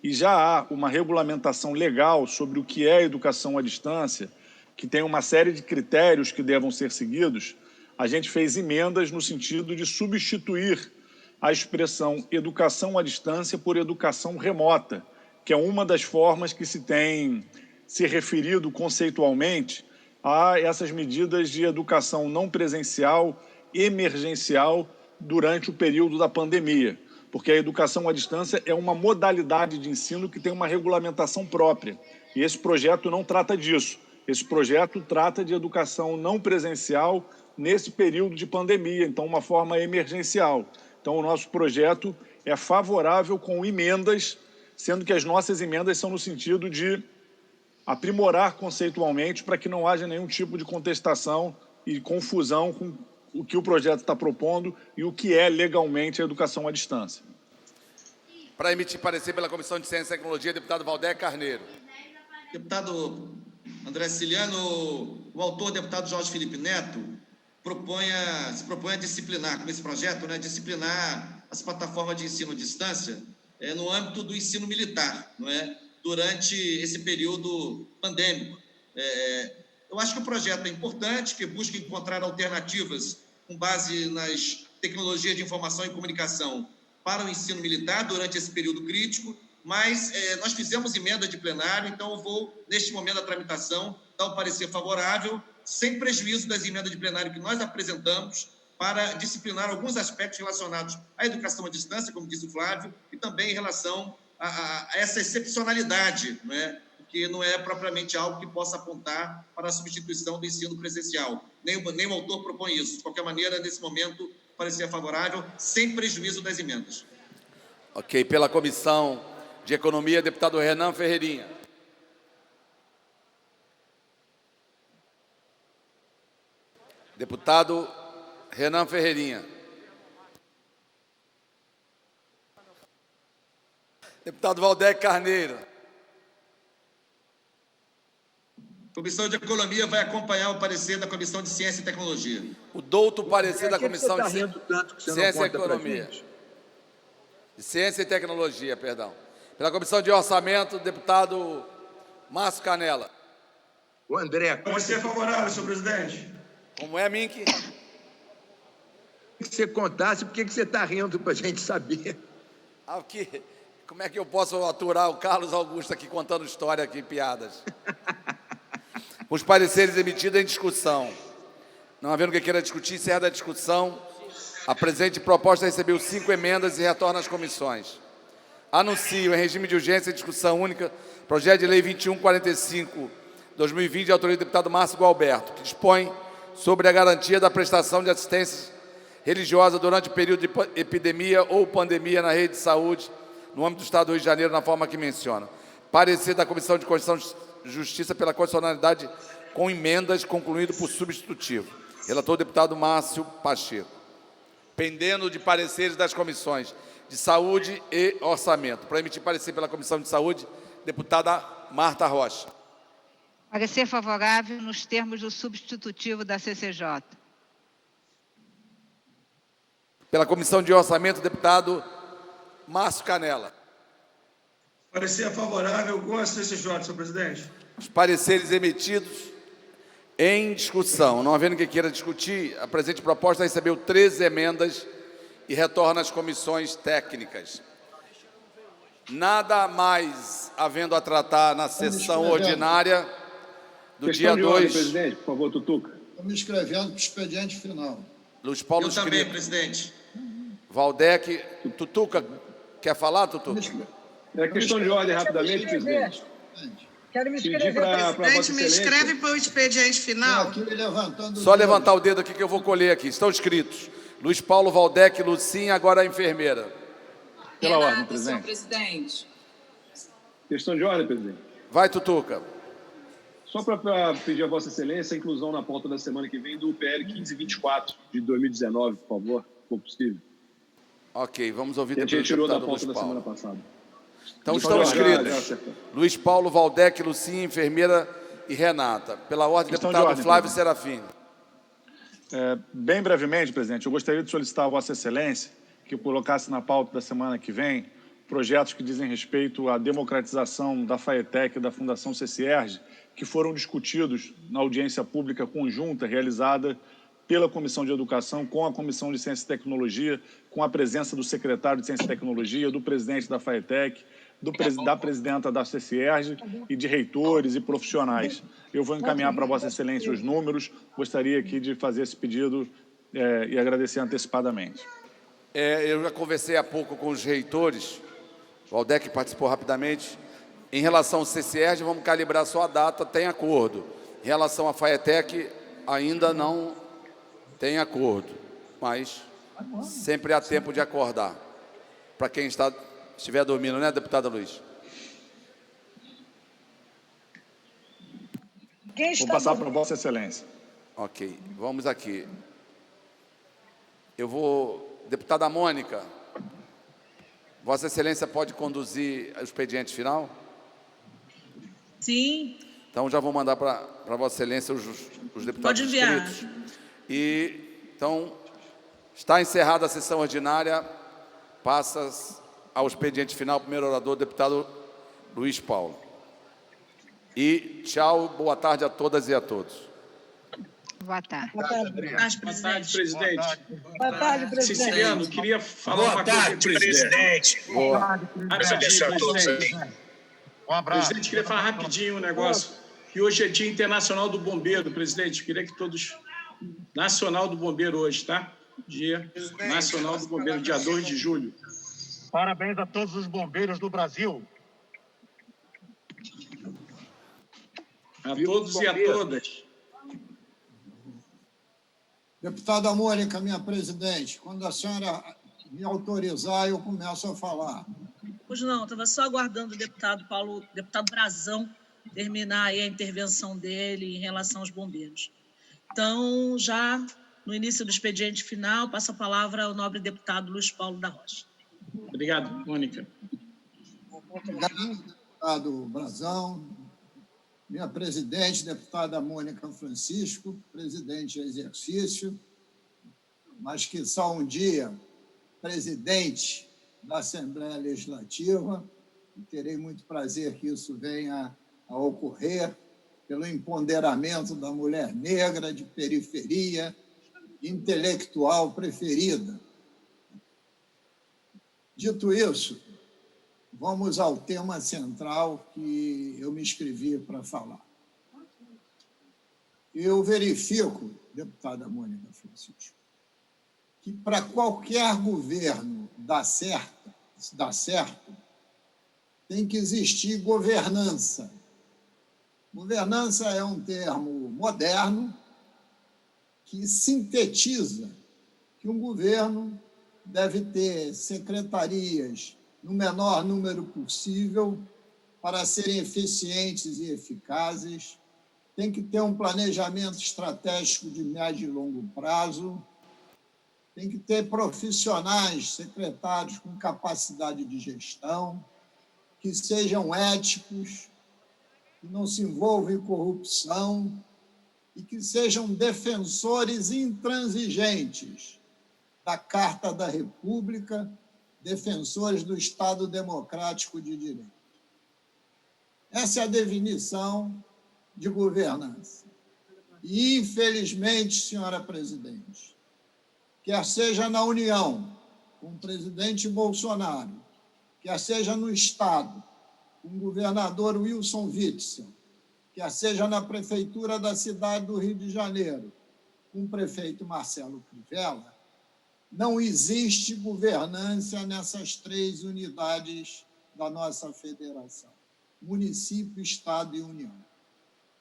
e já há uma regulamentação legal sobre o que é educação à distância, que tem uma série de critérios que devam ser seguidos, a gente fez emendas no sentido de substituir a expressão educação à distância por educação remota, que é uma das formas que se tem se referido conceitualmente a essas medidas de educação não presencial, emergencial, durante o período da pandemia, porque a educação à distância é uma modalidade de ensino que tem uma regulamentação própria, e esse projeto não trata disso. Esse projeto trata de educação não presencial nesse período de pandemia, então uma forma emergencial. Então o nosso projeto é favorável com emendas, sendo que as nossas emendas são no sentido de aprimorar conceitualmente para que não haja nenhum tipo de contestação e confusão com o que o projeto está propondo e o que é legalmente a educação à distância. Para emitir parecer pela Comissão de Ciência e Tecnologia, deputado Valdé Carneiro. Deputado André Siciliano, o autor, deputado Jorge Felipe Neto, se propõe a disciplinar, com esse projeto, disciplinar as plataformas de ensino à distância no âmbito do ensino militar, não é? Durante esse período pandêmico. Eu acho que o projeto é importante, que busca encontrar alternativas com base nas tecnologias de informação e comunicação para o ensino militar durante esse período crítico, mas nós fizemos emenda de plenário, então eu vou, neste momento da tramitação, dar um parecer favorável, sem prejuízo das emendas de plenário que nós apresentamos, para disciplinar alguns aspectos relacionados à educação à distância, como disse o Flávio, e também em relação a essa excepcionalidade, não é? Que não é propriamente algo que possa apontar para a substituição do ensino presencial. Nem o autor propõe isso. De qualquer maneira, nesse momento, parecer favorável, sem prejuízo das emendas. Ok. Pela Comissão de Economia, deputado Renan Ferreirinha. Deputado Renan Ferreirinha. Deputado Valdé Carneiro. A Comissão de Economia vai acompanhar o parecer da Comissão de Ciência e Tecnologia. O douto parecer da Comissão de Ciência e Economia. De Ciência e Tecnologia, perdão. Pela Comissão de Orçamento, deputado Márcio Canela. O André. Parecer favorável, senhor presidente. Como é, Mink? Se você contasse, por que você está rindo para a gente saber? Como é que eu posso aturar o Carlos Augusto aqui contando história aqui, piadas? Os pareceres emitidos em discussão. Não havendo quem queira discutir, encerra a discussão. A presente proposta recebeu 5 emendas e retorna às comissões. Anuncio em regime de urgência e discussão única projeto de lei 2145/2020 de autoria do deputado Márcio Gualberto, que dispõe sobre a garantia da prestação de assistência religiosa durante o período de epidemia ou pandemia na rede de saúde no âmbito do Estado do Rio de Janeiro, na forma que menciona. Parecer da Comissão de Constituição e Justiça pela constitucionalidade com emendas, concluído por substitutivo. Relator, deputado Márcio Pacheco. Pendendo de pareceres das comissões de Saúde e Orçamento. Para emitir parecer pela Comissão de Saúde, deputada Marta Rocha. Parecer favorável nos termos do substitutivo da CCJ. Pela Comissão de Orçamento, deputado Márcio Canela. Parecer favorável com a CCJ, senhor presidente. Os pareceres emitidos em discussão. Não havendo quem queira discutir, a presente proposta recebeu 13 emendas e retorna às comissões técnicas. Nada mais havendo a tratar na sessão ordinária do Questão dia de ordem, 2. presidente, por favor, Tutuca. Estou me inscrevendo para o expediente final. Luiz Paulo Eu também, Escrito. presidente. Valdec. Tutuca, quer falar, Tutuca? É questão de ordem, rapidamente, presidente. Quero me inscrever. Presidente, me inscreve para o expediente final. Só levantar o dedo aqui que eu vou colher aqui. Estão escritos. Luiz Paulo, Valdec, Lucinha, agora a enfermeira. Pela ordem, Senhor presidente. presidente. Questão de ordem, presidente. Vai, Tutuca. Só para pedir a Vossa Excelência a inclusão na pauta da semana que vem do PL 1524 de 2019, por favor, se for possível. Ok, vamos ouvir A gente depois o retirou da deputado pauta Luiz da Paulo. semana passada. Então Então, estão já escritos acertou. Luiz Paulo, Valdec, Lucinha, enfermeira e Renata. Pela ordem, Questão de deputado ordem, Flávio presidente. Serafim. Bem brevemente, presidente, eu gostaria de solicitar a Vossa Excelência que colocasse na pauta da semana que vem projetos que dizem respeito à democratização da FAETEC e da Fundação CCERJ, que foram discutidos na audiência pública conjunta realizada pela Comissão de Educação com a Comissão de Ciência e Tecnologia, com a presença do secretário de Ciência e Tecnologia, do presidente da FAETEC, da presidenta da CCERJ e de reitores e profissionais. Eu vou encaminhar para Vossa Excelência os números, gostaria aqui de fazer esse pedido e agradecer antecipadamente. Eu já conversei há pouco com os reitores, o Valdec participou rapidamente. Em relação ao CCERJ, vamos calibrar só a data, tem acordo. Em relação à FAETEC, ainda não tem acordo, mas sempre há tempo de acordar. Para quem estiver dormindo, né, deputada Luiz? Vou passar para Vossa Excelência. Ok, vamos aqui. Deputada Mônica, Vossa Excelência pode conduzir o expediente final? Sim. Então já vou mandar para Vossa Excelência os deputados Pode enviar. inscritos. Então, está encerrada a sessão ordinária, passa ao expediente final, primeiro orador, deputado Luiz Paulo. E tchau, boa tarde a todas e a todos. Boa tarde. Boa tarde, presidente. Boa tarde, presidente. Siciliano, queria falar uma coisa com o presidente. Boa. Rapidinho, presidente, queria falar rapidinho um negócio. Que hoje é Dia Internacional do Bombeiro, presidente. Queria que todos... Nacional do Bombeiro hoje, tá? Dia Nacional do Bombeiro, dia 2 de julho. Parabéns a todos os bombeiros do Brasil. A todos e a todas. Deputada Mônica, minha presidente, quando a senhora me autorizar, eu começo a falar. Pois não, estava só aguardando o deputado Brazão terminar aí a intervenção dele em relação aos bombeiros. Então, já no início do expediente final, passo a palavra ao nobre deputado Luiz Paulo da Rocha. Obrigado, Mônica. Deputado Brazão, minha presidente, deputada Mônica Francisco, presidente em exercício, mas que só um dia presidente da Assembleia Legislativa, e terei muito prazer que isso venha a ocorrer, pelo empoderamento da mulher negra de periferia, intelectual preferida. Dito isso, vamos ao tema central que eu me inscrevi para falar. Eu verifico, deputada Mônica Francisco, que para qualquer governo dar certo, tem que existir governança. Governança é um termo moderno que sintetiza que um governo deve ter secretarias no menor número possível para serem eficientes e eficazes, tem que ter um planejamento estratégico de médio e longo prazo, tem que ter profissionais, secretários com capacidade de gestão, que sejam éticos, que não se envolvam em corrupção e que sejam defensores intransigentes da Carta da República, defensores do Estado Democrático de Direito. Essa é a definição de governança. E, infelizmente, senhora presidente, quer seja na União, com o presidente Bolsonaro, quer seja no Estado, com o governador Wilson Witzel, quer seja na Prefeitura da cidade do Rio de Janeiro, com o prefeito Marcelo Crivella, não existe governança nessas 3 unidades da nossa federação: município, Estado e União.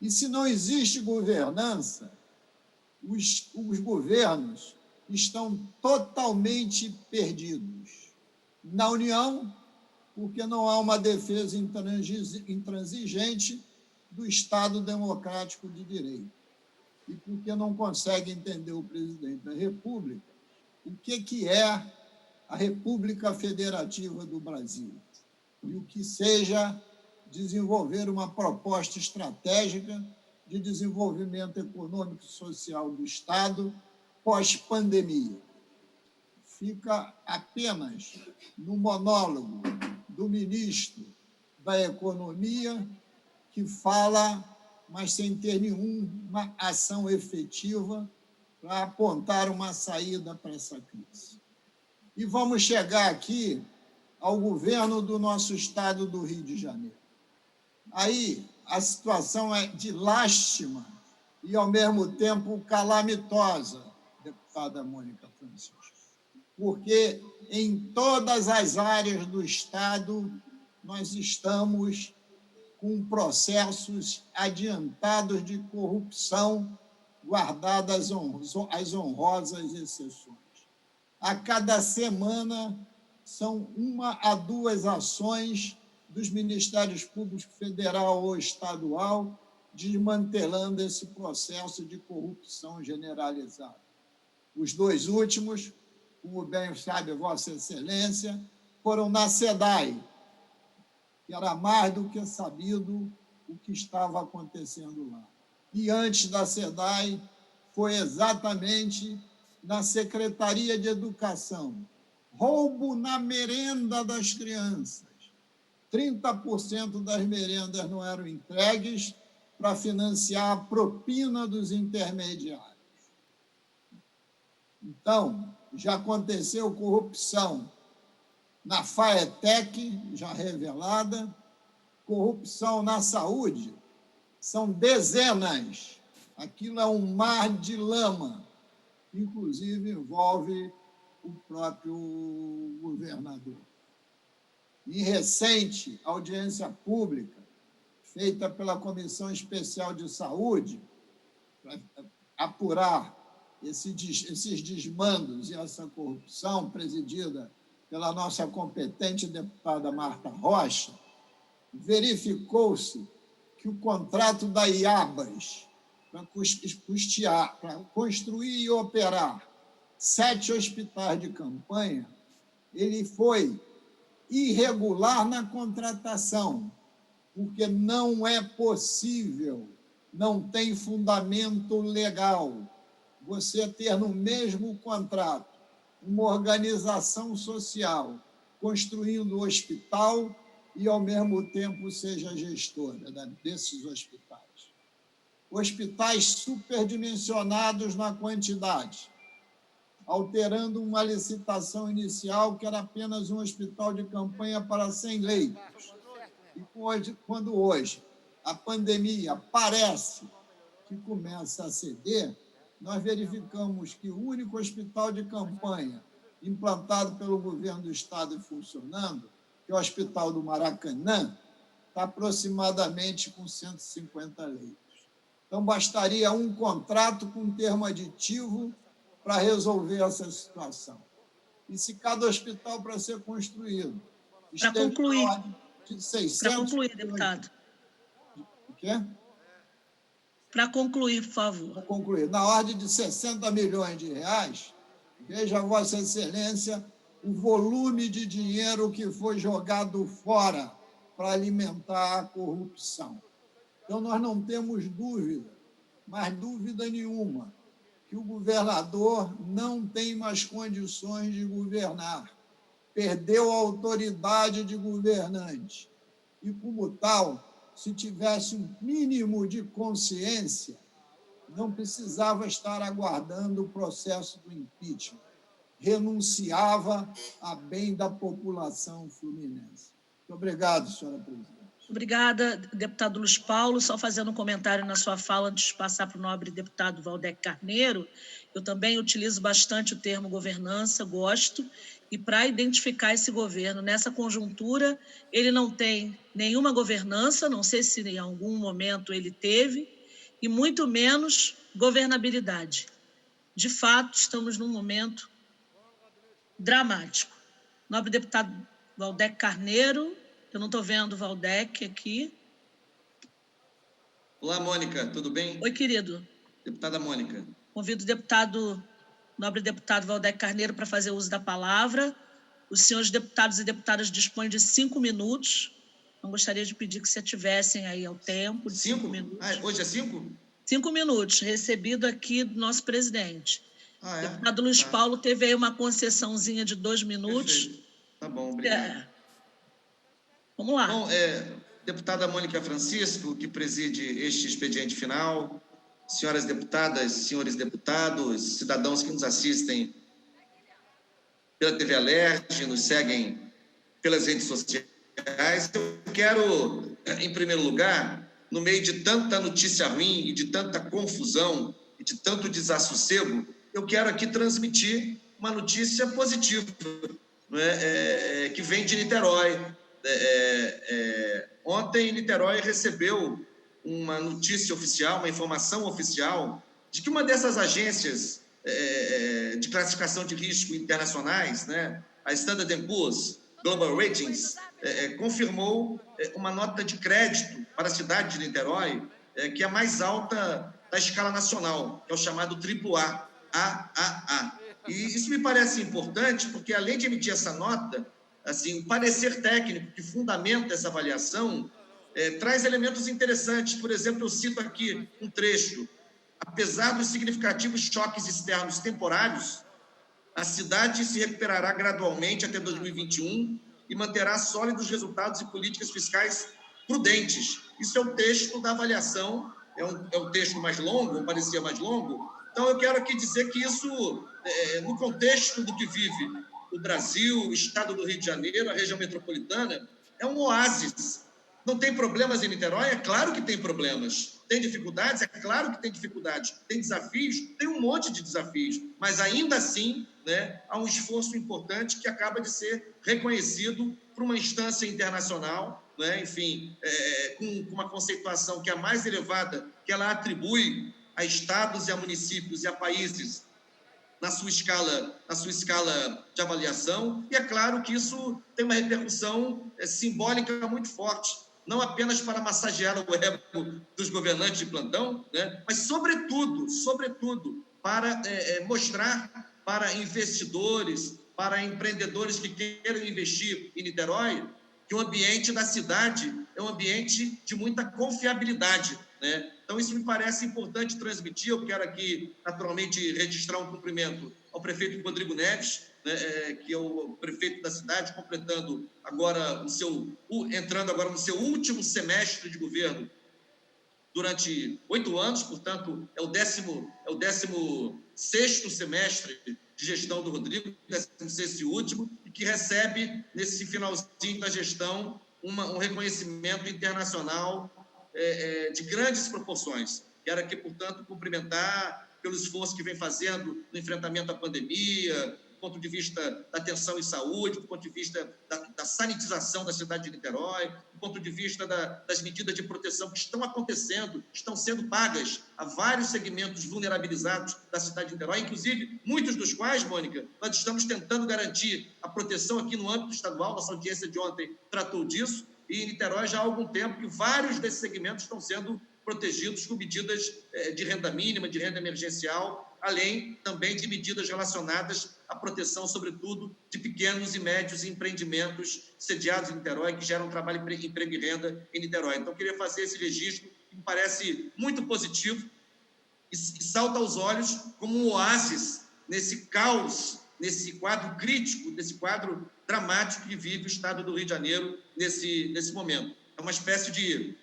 E se não existe governança, os governos estão totalmente perdidos. Na União, porque não há uma defesa intransigente do Estado democrático de direito, e porque não consegue entender o presidente da República o que é a República Federativa do Brasil e o que seja desenvolver uma proposta estratégica de desenvolvimento econômico e social do Estado pós-pandemia. Fica apenas no monólogo do ministro da Economia, que fala, mas sem ter nenhuma ação efetiva para apontar uma saída para essa crise. E vamos chegar aqui ao governo do nosso estado do Rio de Janeiro. Aí a situação é de lástima e, ao mesmo tempo, calamitosa, deputada Mônica Francisco, porque em todas as áreas do Estado nós estamos com processos adiantados de corrupção, guardadas as honrosas exceções. A cada semana são 1 a 2 ações dos Ministérios Públicos Federal ou Estadual desmantelando esse processo de corrupção generalizada. Os 2 últimos, como bem sabe Vossa Excelência, foram na SEDAI, que era mais do que sabido o que estava acontecendo lá. E antes da SEDAI, foi exatamente na Secretaria de Educação. Roubo na merenda das crianças. 30% das merendas não eram entregues para financiar a propina dos intermediários. Então, já aconteceu corrupção na FAETEC, já revelada, corrupção na saúde, são dezenas. Aquilo é um mar de lama, inclusive envolve o próprio governador. Em recente audiência pública, feita pela Comissão Especial de Saúde, para apurar esses desmandos e essa corrupção, presidida pela nossa competente deputada Marta Rocha, verificou-se que o contrato da IABAS para custear, para construir e operar 7 hospitais de campanha, ele foi irregular na contratação, porque não é possível, não tem fundamento legal, você ter no mesmo contrato uma organização social construindo o hospital e, ao mesmo tempo, seja gestora desses hospitais. Hospitais superdimensionados na quantidade, alterando uma licitação inicial que era apenas um hospital de campanha para 100 leitos. E quando hoje a pandemia parece que começa a ceder, nós verificamos que o único hospital de campanha implantado pelo governo do Estado e funcionando, que é o Hospital do Maracanã, está aproximadamente com 150 leitos. Então, bastaria um contrato com termo aditivo para resolver essa situação. E se cada hospital para ser construído... Para concluir. De 600... Para concluir, deputado. O quê? Para concluir, por favor. Para concluir. Na ordem de 60 milhões de reais, veja, Vossa Excelência, o volume de dinheiro que foi jogado fora para alimentar a corrupção. Então, nós não temos dúvida, mas dúvida nenhuma, que o governador não tem mais condições de governar. Perdeu a autoridade de governante. E, como tal, se tivesse um mínimo de consciência, não precisava estar aguardando o processo do impeachment. renunciava a bem da população fluminense. Muito obrigado, senhora presidente. Obrigada, deputado Luiz Paulo. Só fazendo um comentário na sua fala, antes de passar para o nobre deputado Valdec Carneiro, eu também utilizo bastante o termo governança, gosto, e para identificar esse governo nessa conjuntura, ele não tem nenhuma governança, não sei se em algum momento ele teve, e muito menos governabilidade. De fato, estamos num momento dramático. Nobre deputado Valdec Carneiro, eu não estou vendo o Valdec aqui. Olá, Mônica, tudo bem? Oi, querido. Deputada Mônica. Convido o nobre deputado Valdec Carneiro para fazer uso da palavra. Os senhores deputados e deputadas dispõem de 5 minutos. Não gostaria de pedir que se ativessem aí ao tempo. De 5 minutos. Hoje é 5? 5 minutos, recebido aqui do nosso presidente. O deputado Luiz Paulo teve aí uma concessãozinha de 2 minutos. Perfeito. Tá bom, obrigado. Vamos lá. Bom, deputada Mônica Francisco, que preside este expediente final, senhoras deputadas, senhores deputados, cidadãos que nos assistem pela TV Alert, nos seguem pelas redes sociais, eu quero, em primeiro lugar, no meio de tanta notícia ruim e de tanta confusão e de tanto desassossego, eu quero aqui transmitir uma notícia positiva, que vem de Niterói. Ontem, Niterói recebeu uma notícia oficial, uma informação oficial, de que uma dessas agências de classificação de risco internacionais, a Standard & Poor's Global Ratings, confirmou uma nota de crédito para a cidade de Niterói, que é a mais alta da escala nacional, que é o chamado AAA, AAA. E isso me parece importante, porque além de emitir essa nota, assim, o parecer técnico que fundamenta essa avaliação traz elementos interessantes. Por exemplo, eu cito aqui um trecho. Apesar dos significativos choques externos temporários, a cidade se recuperará gradualmente até 2021 e manterá sólidos resultados e políticas fiscais prudentes. Isso é o texto da avaliação, é um texto mais longo, parecia mais longo. Então, eu quero aqui dizer que isso, no contexto do que vive o Brasil, o estado do Rio de Janeiro, a região metropolitana, é um oásis. Não tem problemas em Niterói? É claro que tem problemas. Tem dificuldades? É claro que tem dificuldades. Tem desafios? Tem um monte de desafios. Mas, ainda assim, há um esforço importante que acaba de ser reconhecido por uma instância internacional, enfim, com uma conceituação que é a mais elevada, que ela atribui a estados e a municípios e a países na sua escala de avaliação. E é claro que isso tem uma repercussão simbólica muito forte, não apenas para massagear o ego dos governantes de plantão, mas, sobretudo, para mostrar para investidores, para empreendedores que queiram investir em Niterói, que o ambiente da cidade é um ambiente de muita confiabilidade, Então, isso me parece importante transmitir. Eu quero aqui, naturalmente, registrar um cumprimento ao prefeito Rodrigo Neves, que é o prefeito da cidade, completando agora entrando agora no seu último semestre de governo durante 8 anos, portanto, é o 16º semestre de gestão do Rodrigo, 16º e último, e que recebe, nesse finalzinho da gestão, um reconhecimento internacional de grandes proporções. Quero aqui, portanto, cumprimentar pelo esforço que vem fazendo no enfrentamento à pandemia, do ponto de vista da atenção em saúde, do ponto de vista da sanitização da cidade de Niterói, do ponto de vista das medidas de proteção que estão acontecendo, estão sendo pagas a vários segmentos vulnerabilizados da cidade de Niterói, inclusive muitos dos quais, Mônica, nós estamos tentando garantir a proteção aqui no âmbito estadual. Nossa audiência de ontem tratou disso, e em Niterói já há algum tempo que vários desses segmentos estão sendo protegidos com medidas de renda mínima, de renda emergencial, além também de medidas relacionadas à proteção, sobretudo, de pequenos e médios empreendimentos sediados em Niterói, que geram trabalho, emprego e renda em Niterói. Então, eu queria fazer esse registro, que me parece muito positivo e salta aos olhos como um oásis nesse caos, nesse quadro crítico, nesse quadro dramático que vive o estado do Rio de Janeiro nesse momento. É uma espécie de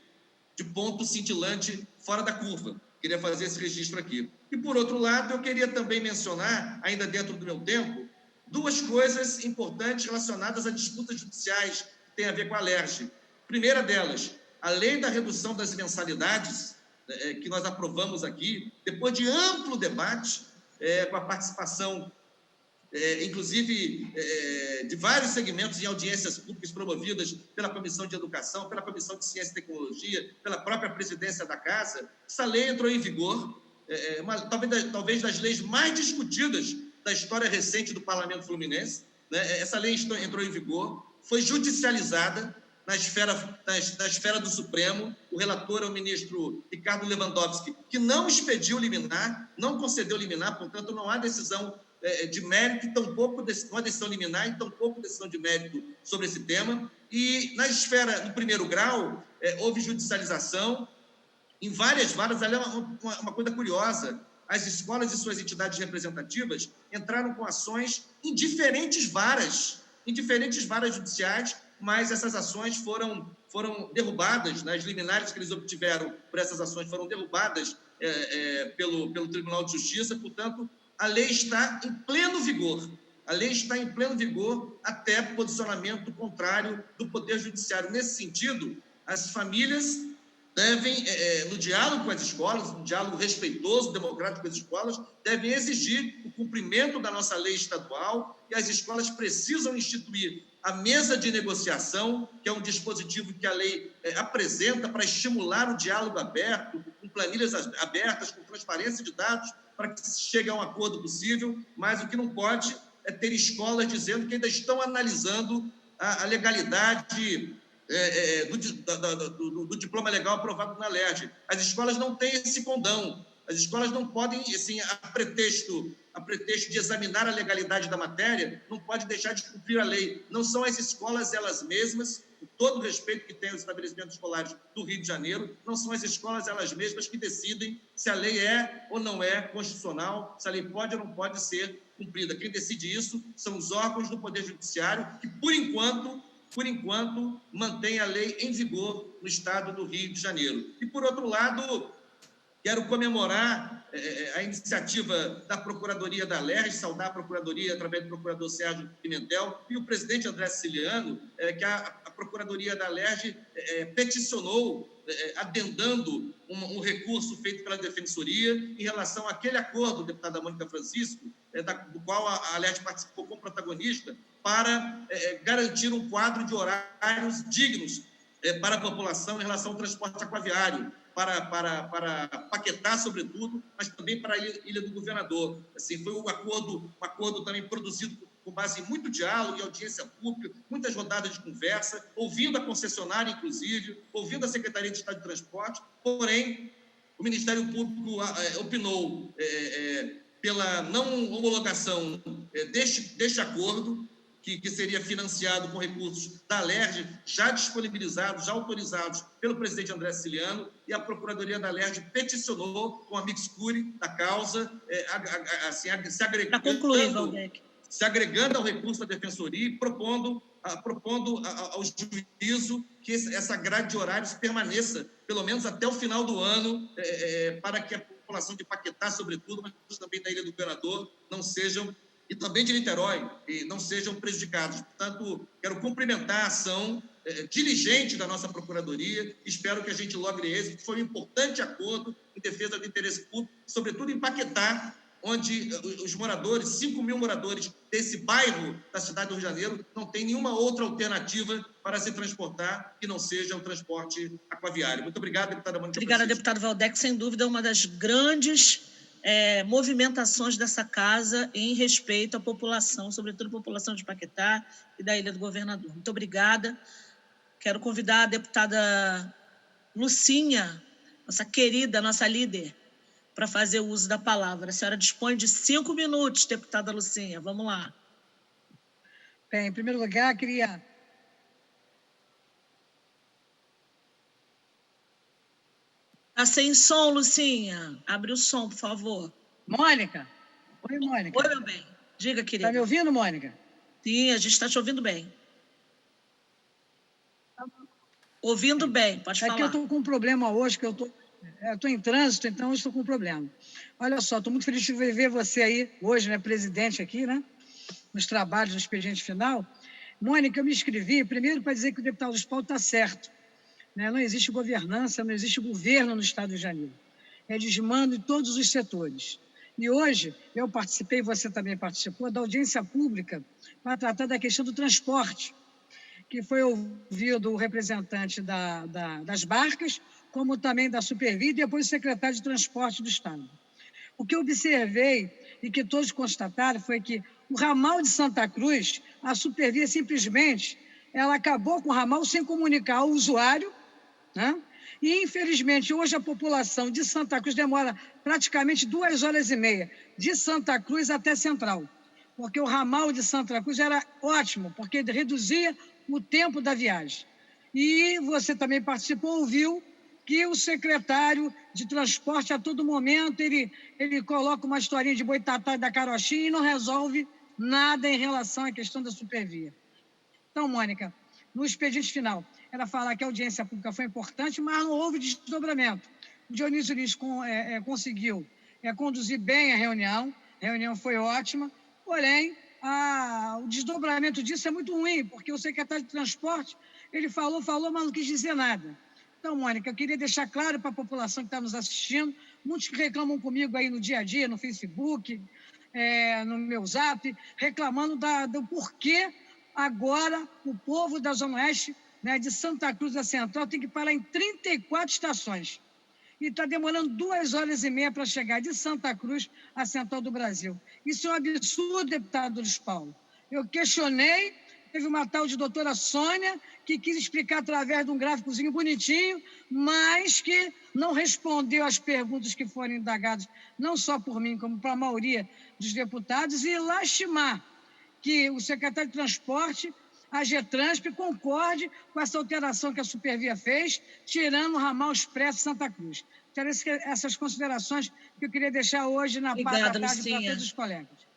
ponto cintilante fora da curva. Queria fazer esse registro aqui. E, por outro lado, eu queria também mencionar, ainda dentro do meu tempo, duas coisas importantes relacionadas a disputas judiciais que têm a ver com a LERJ. Primeira delas, a lei da redução das mensalidades, que nós aprovamos aqui, depois de amplo debate, com a participação, inclusive, de vários segmentos em audiências públicas promovidas pela Comissão de Educação, pela Comissão de Ciência e Tecnologia, pela própria presidência da Casa. Essa lei entrou em vigor, talvez das leis mais discutidas da história recente do Parlamento Fluminense, né? Essa lei entrou em vigor, foi judicializada na esfera do Supremo. O relator é o ministro Ricardo Lewandowski, que não expediu liminar, não concedeu liminar, portanto, não há decisão de mérito, não há decisão liminar e tampouco decisão de mérito sobre esse tema. E na esfera, no primeiro grau, houve judicialização em várias varas. Ali é uma coisa curiosa: as escolas e suas entidades representativas entraram com ações em diferentes varas judiciais, mas essas ações foram derrubadas, né? As liminares que eles obtiveram por essas ações foram derrubadas pelo Tribunal de Justiça. Portanto, a lei está em pleno vigor. A lei está em pleno vigor até posicionamento contrário do Poder Judiciário. Nesse sentido, as famílias devem, no diálogo com as escolas, um diálogo respeitoso, democrático com as escolas, devem exigir o cumprimento da nossa lei estadual, e as escolas precisam instituir a mesa de negociação, que é um dispositivo que a lei apresenta para estimular o diálogo aberto, com planilhas abertas, com transparência de dados, para que se chegue a um acordo possível. Mas o que não pode é ter escolas dizendo que ainda estão analisando a legalidade do diploma legal aprovado na LERJ. As escolas não têm esse condão. As escolas não podem, assim, a pretexto de examinar a legalidade da matéria, não pode deixar de cumprir a lei. Não são as escolas elas mesmas, com todo o respeito que tem os estabelecimentos escolares do Rio de Janeiro, não são as escolas elas mesmas que decidem se a lei é ou não é constitucional, se a lei pode ou não pode ser cumprida. Quem decide isso são os órgãos do Poder Judiciário, que, por enquanto, mantém a lei em vigor no estado do Rio de Janeiro. E, por outro lado, quero comemorar a iniciativa da Procuradoria da LERJ, saudar a Procuradoria através do procurador Sérgio Pimentel e o presidente André Siciliano, que a Procuradoria da LERJ peticionou, adendando um recurso feito pela Defensoria em relação àquele acordo, deputada Mônica Francisco, do qual a LERJ participou como protagonista, para garantir um quadro de horários dignos para a população em relação ao transporte aquaviário, para Paquetá, sobretudo, mas também para a Ilha do Governador. Assim, foi um acordo também produzido com base em muito diálogo e audiência pública, muitas rodadas de conversa, ouvindo a concessionária, inclusive, ouvindo a Secretaria de Estado de Transporte. Porém, o Ministério Público opinou pela não homologação deste acordo, que seria financiado com recursos da LERJ, já disponibilizados, já autorizados pelo presidente André Siciliano, e a Procuradoria da LERJ peticionou com a mix curiae da causa, se agregando ao recurso da Defensoria e propondo ao juízo que essa grade de horários permaneça, pelo menos até o final do ano, para que a população de Paquetá, sobretudo, mas também da Ilha do Governador, não sejam, e também de Niterói, não sejam prejudicados. Portanto, quero cumprimentar a ação diligente da nossa Procuradoria, espero que a gente logre êxito. Foi um importante acordo em defesa do interesse público, sobretudo em Paquetá, onde os moradores, 5 mil moradores desse bairro da cidade do Rio de Janeiro, não tem nenhuma outra alternativa para se transportar que não seja o transporte aquaviário. Muito obrigado, deputada Mônica. Obrigada, deputado Valdec. Sem dúvida, uma das grandes movimentações dessa casa em respeito à população, sobretudo a população de Paquetá e da Ilha do Governador. Muito obrigada. Quero convidar a deputada Lucinha, nossa querida, nossa líder, para fazer o uso da palavra. A senhora dispõe de 5 minutos, deputada Lucinha. Vamos lá. Bem, em primeiro lugar, queria... Está sem som, Lucinha. Abre o som, por favor. Mônica? Oi, Mônica. Oi, meu bem. Diga, querida. Está me ouvindo, Mônica? Sim, a gente está te ouvindo bem. Ouvindo bem, pode falar. É que eu estou com um problema hoje, que eu estou em trânsito, então eu estou com um problema. Olha só, estou muito feliz de ver você aí hoje, né, presidente aqui, né? nos trabalhos do expediente final. Mônica, eu me inscrevi primeiro para dizer que o deputado Luiz Paulo está certo, né? Não existe governança, não existe governo no Estado do Rio de Janeiro. É desmando em todos os setores. E hoje eu participei, você também participou, da audiência pública para tratar da questão do transporte, que foi ouvido o representante das barcas, como também da Supervia, e depois o secretário de Transporte do Estado. O que eu observei e que todos constataram foi que o ramal de Santa Cruz, a Supervia simplesmente, ela acabou com o ramal sem comunicar ao usuário, né? E, infelizmente, hoje a população de Santa Cruz demora praticamente 2h30 de Santa Cruz até Central, porque o ramal de Santa Cruz era ótimo, porque reduzia o tempo da viagem. E você também participou, ouviu que o secretário de transporte, a todo momento, ele coloca uma historinha de Boitatá e da Carochinha e não resolve nada em relação à questão da Supervia. Então, Mônica, no expediente final, era falar que a audiência pública foi importante, mas não houve desdobramento. O Dionísio Lins conseguiu conduzir bem a reunião foi ótima, porém, o desdobramento disso é muito ruim, porque o secretário de transporte, ele falou, mas não quis dizer nada. Então, Mônica, eu queria deixar claro para a população que está nos assistindo, muitos que reclamam comigo aí no dia a dia, no Facebook, no meu Zap, reclamando do porquê agora o povo da Zona Oeste, né, de Santa Cruz da Central, tem que parar em 34 estações. E está demorando 2h30 para chegar de Santa Cruz à Central do Brasil. Isso é um absurdo, deputado Luiz Paulo. Eu questionei, teve uma tal de doutora Sônia, que quis explicar através de um gráficozinho bonitinho, mas que não respondeu às perguntas que foram indagadas, não só por mim, como para a maioria dos deputados, e lastimar que o secretário de Transporte, a Getransp, concorde com essa alteração que a Supervia fez, tirando o ramal expresso Santa Cruz. Então, essas considerações que eu queria deixar hoje na parte da tarde para todos os colegas.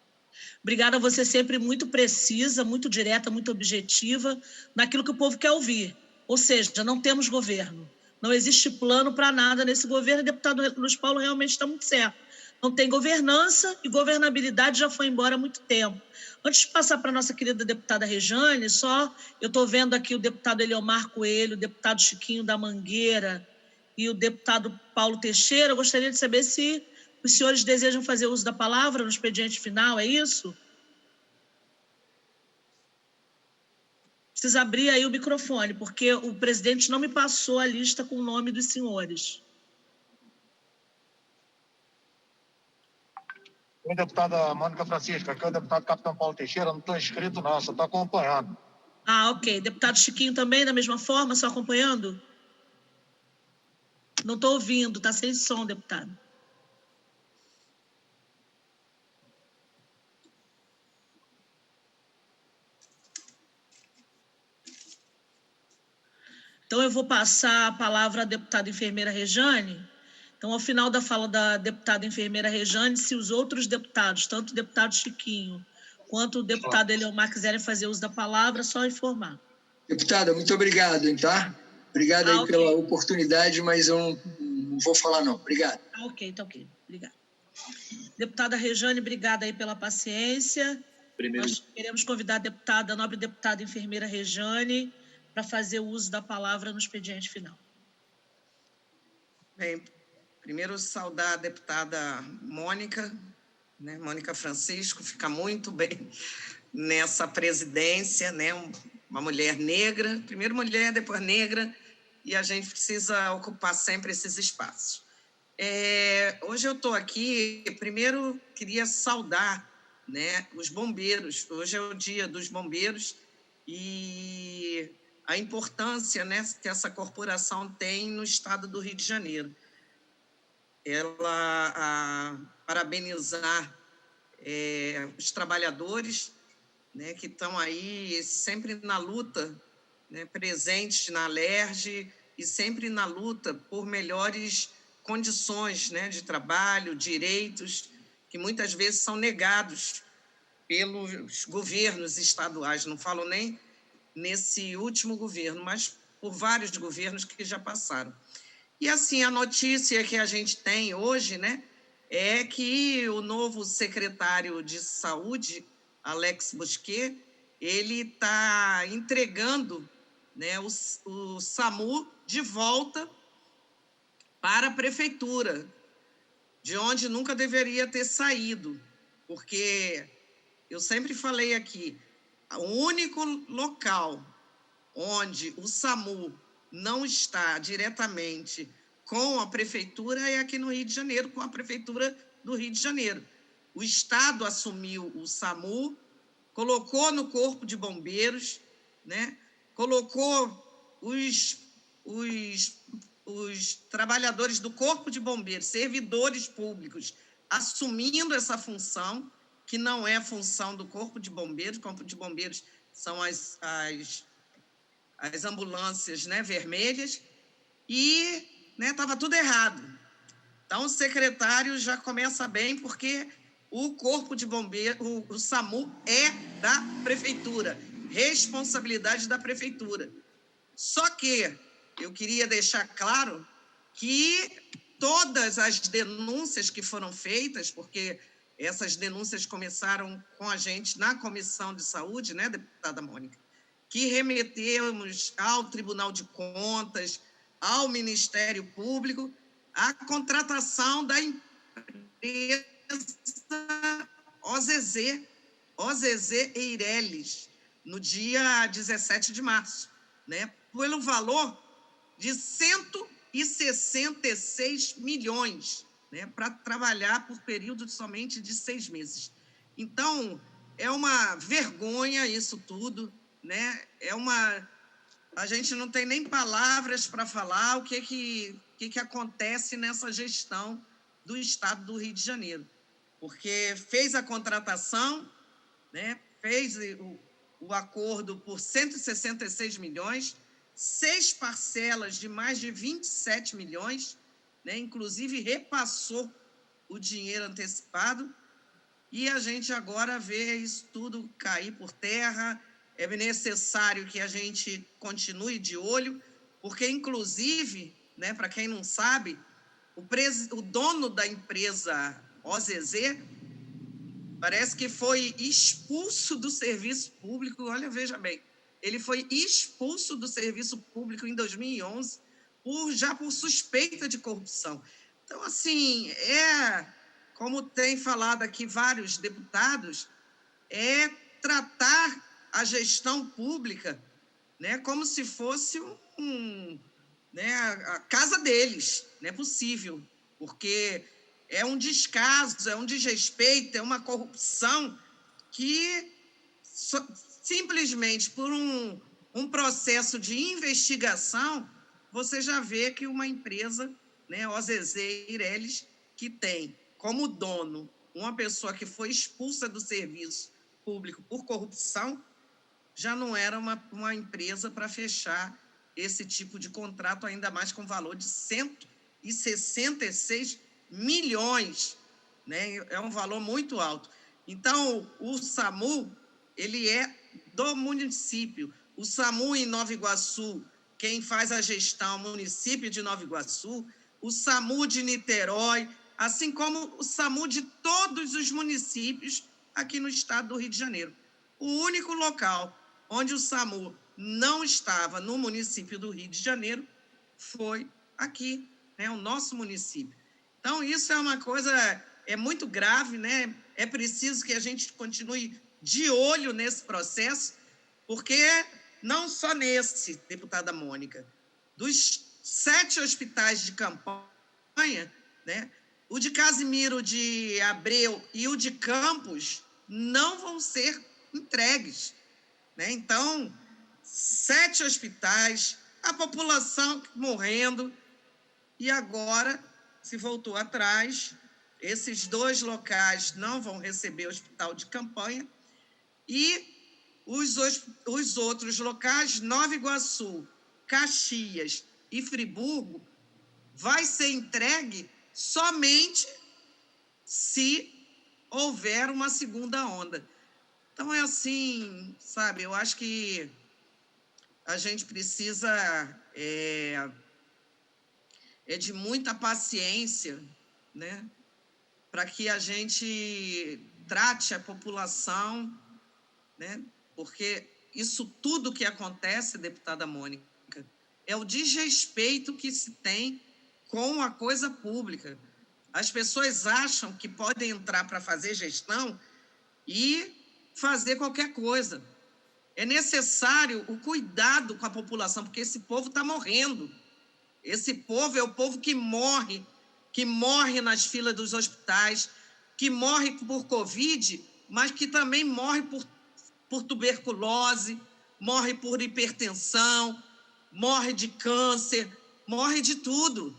Obrigada, você sempre muito precisa, muito direta, muito objetiva naquilo que o povo quer ouvir. Ou seja, não temos governo. Não existe plano para nada nesse governo. O deputado Luiz Paulo realmente está muito certo. Não tem governança e governabilidade já foi embora há muito tempo. Antes de passar para a nossa querida deputada Rejane, eu estou vendo aqui o deputado Eliomar Coelho, o deputado Chiquinho da Mangueira e o deputado Paulo Teixeira. Eu gostaria de saber se os senhores desejam fazer uso da palavra no expediente final, é isso? Precisa abrir aí o microfone, porque o presidente não me passou a lista com o nome dos senhores. Oi, deputada Mônica Francisca, aqui é o deputado Capitão Paulo Teixeira, não estou inscrito não, só estou acompanhando. Ah, ok. Deputado Chiquinho também, da mesma forma, só acompanhando? Não estou ouvindo, está sem som, deputado. Então, eu vou passar a palavra à deputada enfermeira Rejane. Então, ao final da fala da deputada enfermeira Rejane, se os outros deputados, tanto o deputado Chiquinho quanto o deputado Eliomar quiserem fazer uso da palavra, só informar. Deputada, muito obrigado, tá? Obrigado aí pela oportunidade, mas eu não vou falar não. Obrigado. Ok, tá ok. Obrigada. Deputada Rejane, obrigada aí pela paciência. Nós queremos convidar a nobre deputada enfermeira Rejane para fazer o uso da palavra no expediente final. Bem, primeiro saudar a deputada Mônica, né? Mônica Francisco, fica muito bem nessa presidência, né? Uma mulher negra, primeiro mulher, depois negra, e a gente precisa ocupar sempre esses espaços. Hoje eu estou aqui, primeiro queria saudar, né, os bombeiros. Hoje é o dia dos bombeiros e a importância, né, que essa corporação tem no estado do Rio de Janeiro. Parabenizar os trabalhadores, né, que estão aí sempre na luta, né, presentes na Alerj e sempre na luta por melhores condições, né, de trabalho, direitos, que muitas vezes são negados pelos governos estaduais. Não falo nem nesse último governo, mas por vários governos que já passaram. E, assim, a notícia que a gente tem hoje, né, é que o novo secretário de Saúde, Alex Bosquet, ele está entregando, né, o SAMU de volta para a prefeitura, de onde nunca deveria ter saído, porque eu sempre falei aqui, o único local onde o SAMU não está diretamente com a prefeitura é aqui no Rio de Janeiro, com a prefeitura do Rio de Janeiro. O Estado assumiu o SAMU, colocou no Corpo de Bombeiros, né? Colocou os trabalhadores do Corpo de Bombeiros, servidores públicos, assumindo essa função, que não é função do Corpo de Bombeiros. O Corpo de Bombeiros são as ambulâncias, né, vermelhas, e estava tudo errado. Então, o secretário já começa bem, porque o Corpo de Bombeiros, o SAMU é da prefeitura, responsabilidade da prefeitura. Só que eu queria deixar claro que todas as denúncias que foram feitas, porque essas denúncias começaram com a gente na Comissão de Saúde, né, deputada Mônica, que remetemos ao Tribunal de Contas, ao Ministério Público, a contratação da empresa OZZ Eireles, no dia 17 de março, né, pelo valor de 166 milhões, né, para trabalhar por período somente de 6 meses. Então, é uma vergonha isso tudo, né? A gente não tem nem palavras para falar o que acontece nessa gestão do Estado do Rio de Janeiro, porque fez a contratação, né? Fez o acordo por 166 milhões, 6 parcelas de mais de 27 milhões, né? Inclusive repassou o dinheiro antecipado, e a gente agora vê isso tudo cair por terra. É necessário que a gente continue de olho, porque, inclusive, né, para quem não sabe, o dono da empresa OZZ parece que foi expulso do serviço público. Olha, veja bem, ele foi expulso do serviço público em 2011 já por suspeita de corrupção. Então, assim, como tem falado aqui vários deputados, é tratar a gestão pública, né, como se fosse a casa deles. Não é possível, porque é um descaso, é um desrespeito, é uma corrupção que simplesmente por um processo de investigação, você já vê que uma empresa, né, OZZ Eireles, que tem como dono uma pessoa que foi expulsa do serviço público por corrupção, já não era uma empresa para fechar esse tipo de contrato, ainda mais com valor de 166 milhões, né? É um valor muito alto. Então, o SAMU, ele é do município. O SAMU em Nova Iguaçu, quem faz a gestão, o município de Nova Iguaçu, o SAMU de Niterói, assim como o SAMU de todos os municípios aqui no estado do Rio de Janeiro. O único local onde o SAMU não estava no município do Rio de Janeiro foi aqui, né, o nosso município. Então, isso é uma coisa muito grave, né? É preciso que a gente continue de olho nesse processo, porque não só nesse, deputada Mônica, dos 7 hospitais de campanha, né, o de Casimiro de Abreu e o de Campos não vão ser entregues, né? Então, 7 hospitais, a população morrendo, e agora se voltou atrás. Esses 2 locais não vão receber hospital de campanha, e os outros locais, Nova Iguaçu, Caxias e Friburgo, vai ser entregue somente se houver uma segunda onda. Então, é assim, sabe, eu acho que a gente precisa de muita paciência, né, para que a gente trate a população né? Porque isso tudo que acontece, deputada Mônica, é o desrespeito que se tem com a coisa pública. As pessoas acham que podem entrar para fazer gestão e fazer qualquer coisa. É necessário o cuidado com a população, porque esse povo está morrendo. Esse povo é o povo que morre nas filas dos hospitais, que morre por Covid, mas que também morre por tuberculose, morre por hipertensão, morre de câncer, morre de tudo,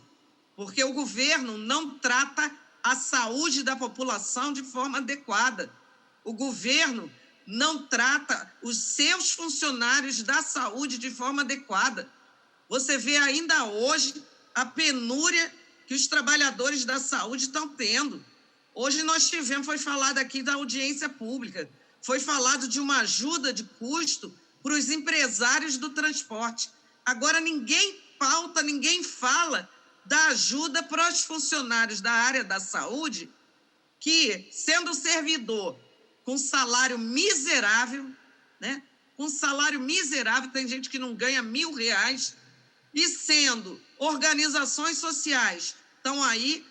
porque o governo não trata a saúde da população de forma adequada. O governo não trata os seus funcionários da saúde de forma adequada. Você vê ainda hoje a penúria que os trabalhadores da saúde estão tendo. Hoje foi falado aqui da audiência pública, foi falado de uma ajuda de custo para os empresários do transporte. Agora ninguém pauta, ninguém fala da ajuda para os funcionários da área da saúde que, sendo servidor com salário miserável, né? Com salário miserável, tem gente que não ganha R$1.000, e sendo organizações sociais, estão aí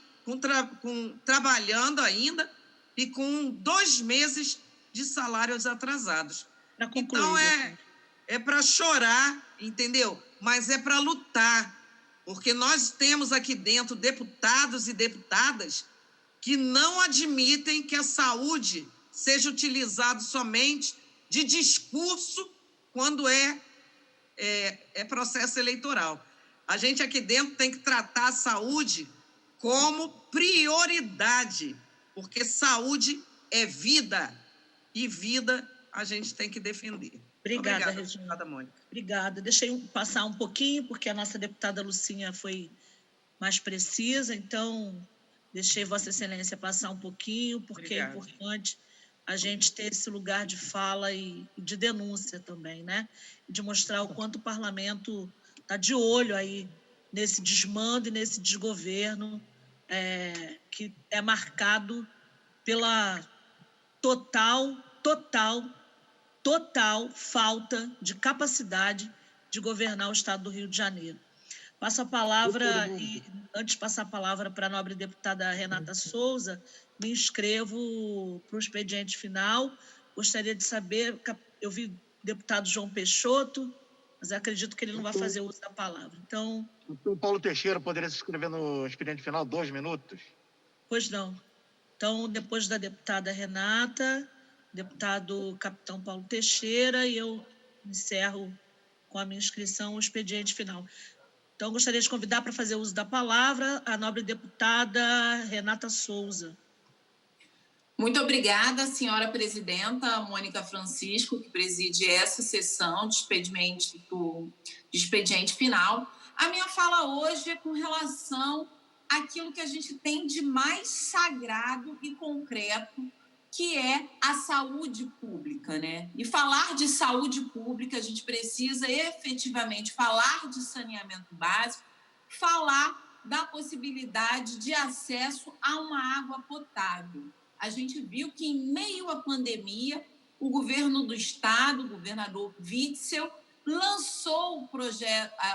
trabalhando ainda e com 2 meses de salários atrasados. Então, é para chorar, entendeu? Mas é para lutar, porque nós temos aqui dentro deputados e deputadas que não admitem que a saúde seja utilizada somente de discurso quando é processo eleitoral. A gente aqui dentro tem que tratar a saúde como prioridade, porque saúde é vida, e vida a gente tem que defender. Obrigada, Regina. Mônica. Obrigada. Deixei passar um pouquinho, porque a nossa deputada Lucinha foi mais precisa, então deixei Vossa Excelência passar um pouquinho, porque é importante a gente ter esse lugar de fala e de denúncia também, né? De mostrar o quanto o parlamento está de olho aí nesse desmando e nesse desgoverno que é marcado pela total falta de capacidade de governar o Estado do Rio de Janeiro. Passo a palavra, e antes de passar a palavra para a nobre deputada Renata Souza, me inscrevo para o expediente final. Gostaria de saber, eu vi o deputado João Peixoto, mas acredito que ele não vai fazer uso da palavra. Então, o Paulo Teixeira poderia se inscrever no expediente final 2 minutos? Pois não. Então, depois da deputada Renata, deputado capitão Paulo Teixeira, e eu encerro com a minha inscrição o expediente final. Então, gostaria de convidar para fazer uso da palavra a nobre deputada Renata Souza. Muito obrigada, senhora presidenta Mônica Francisco, que preside essa sessão de expediente final. A minha fala hoje é com relação àquilo que a gente tem de mais sagrado e concreto, que é a saúde pública, né? E falar de saúde pública, a gente precisa efetivamente falar de saneamento básico, falar da possibilidade de acesso a uma água potável. A gente viu que, em meio à pandemia, o governo do Estado, o governador Witzel, lançou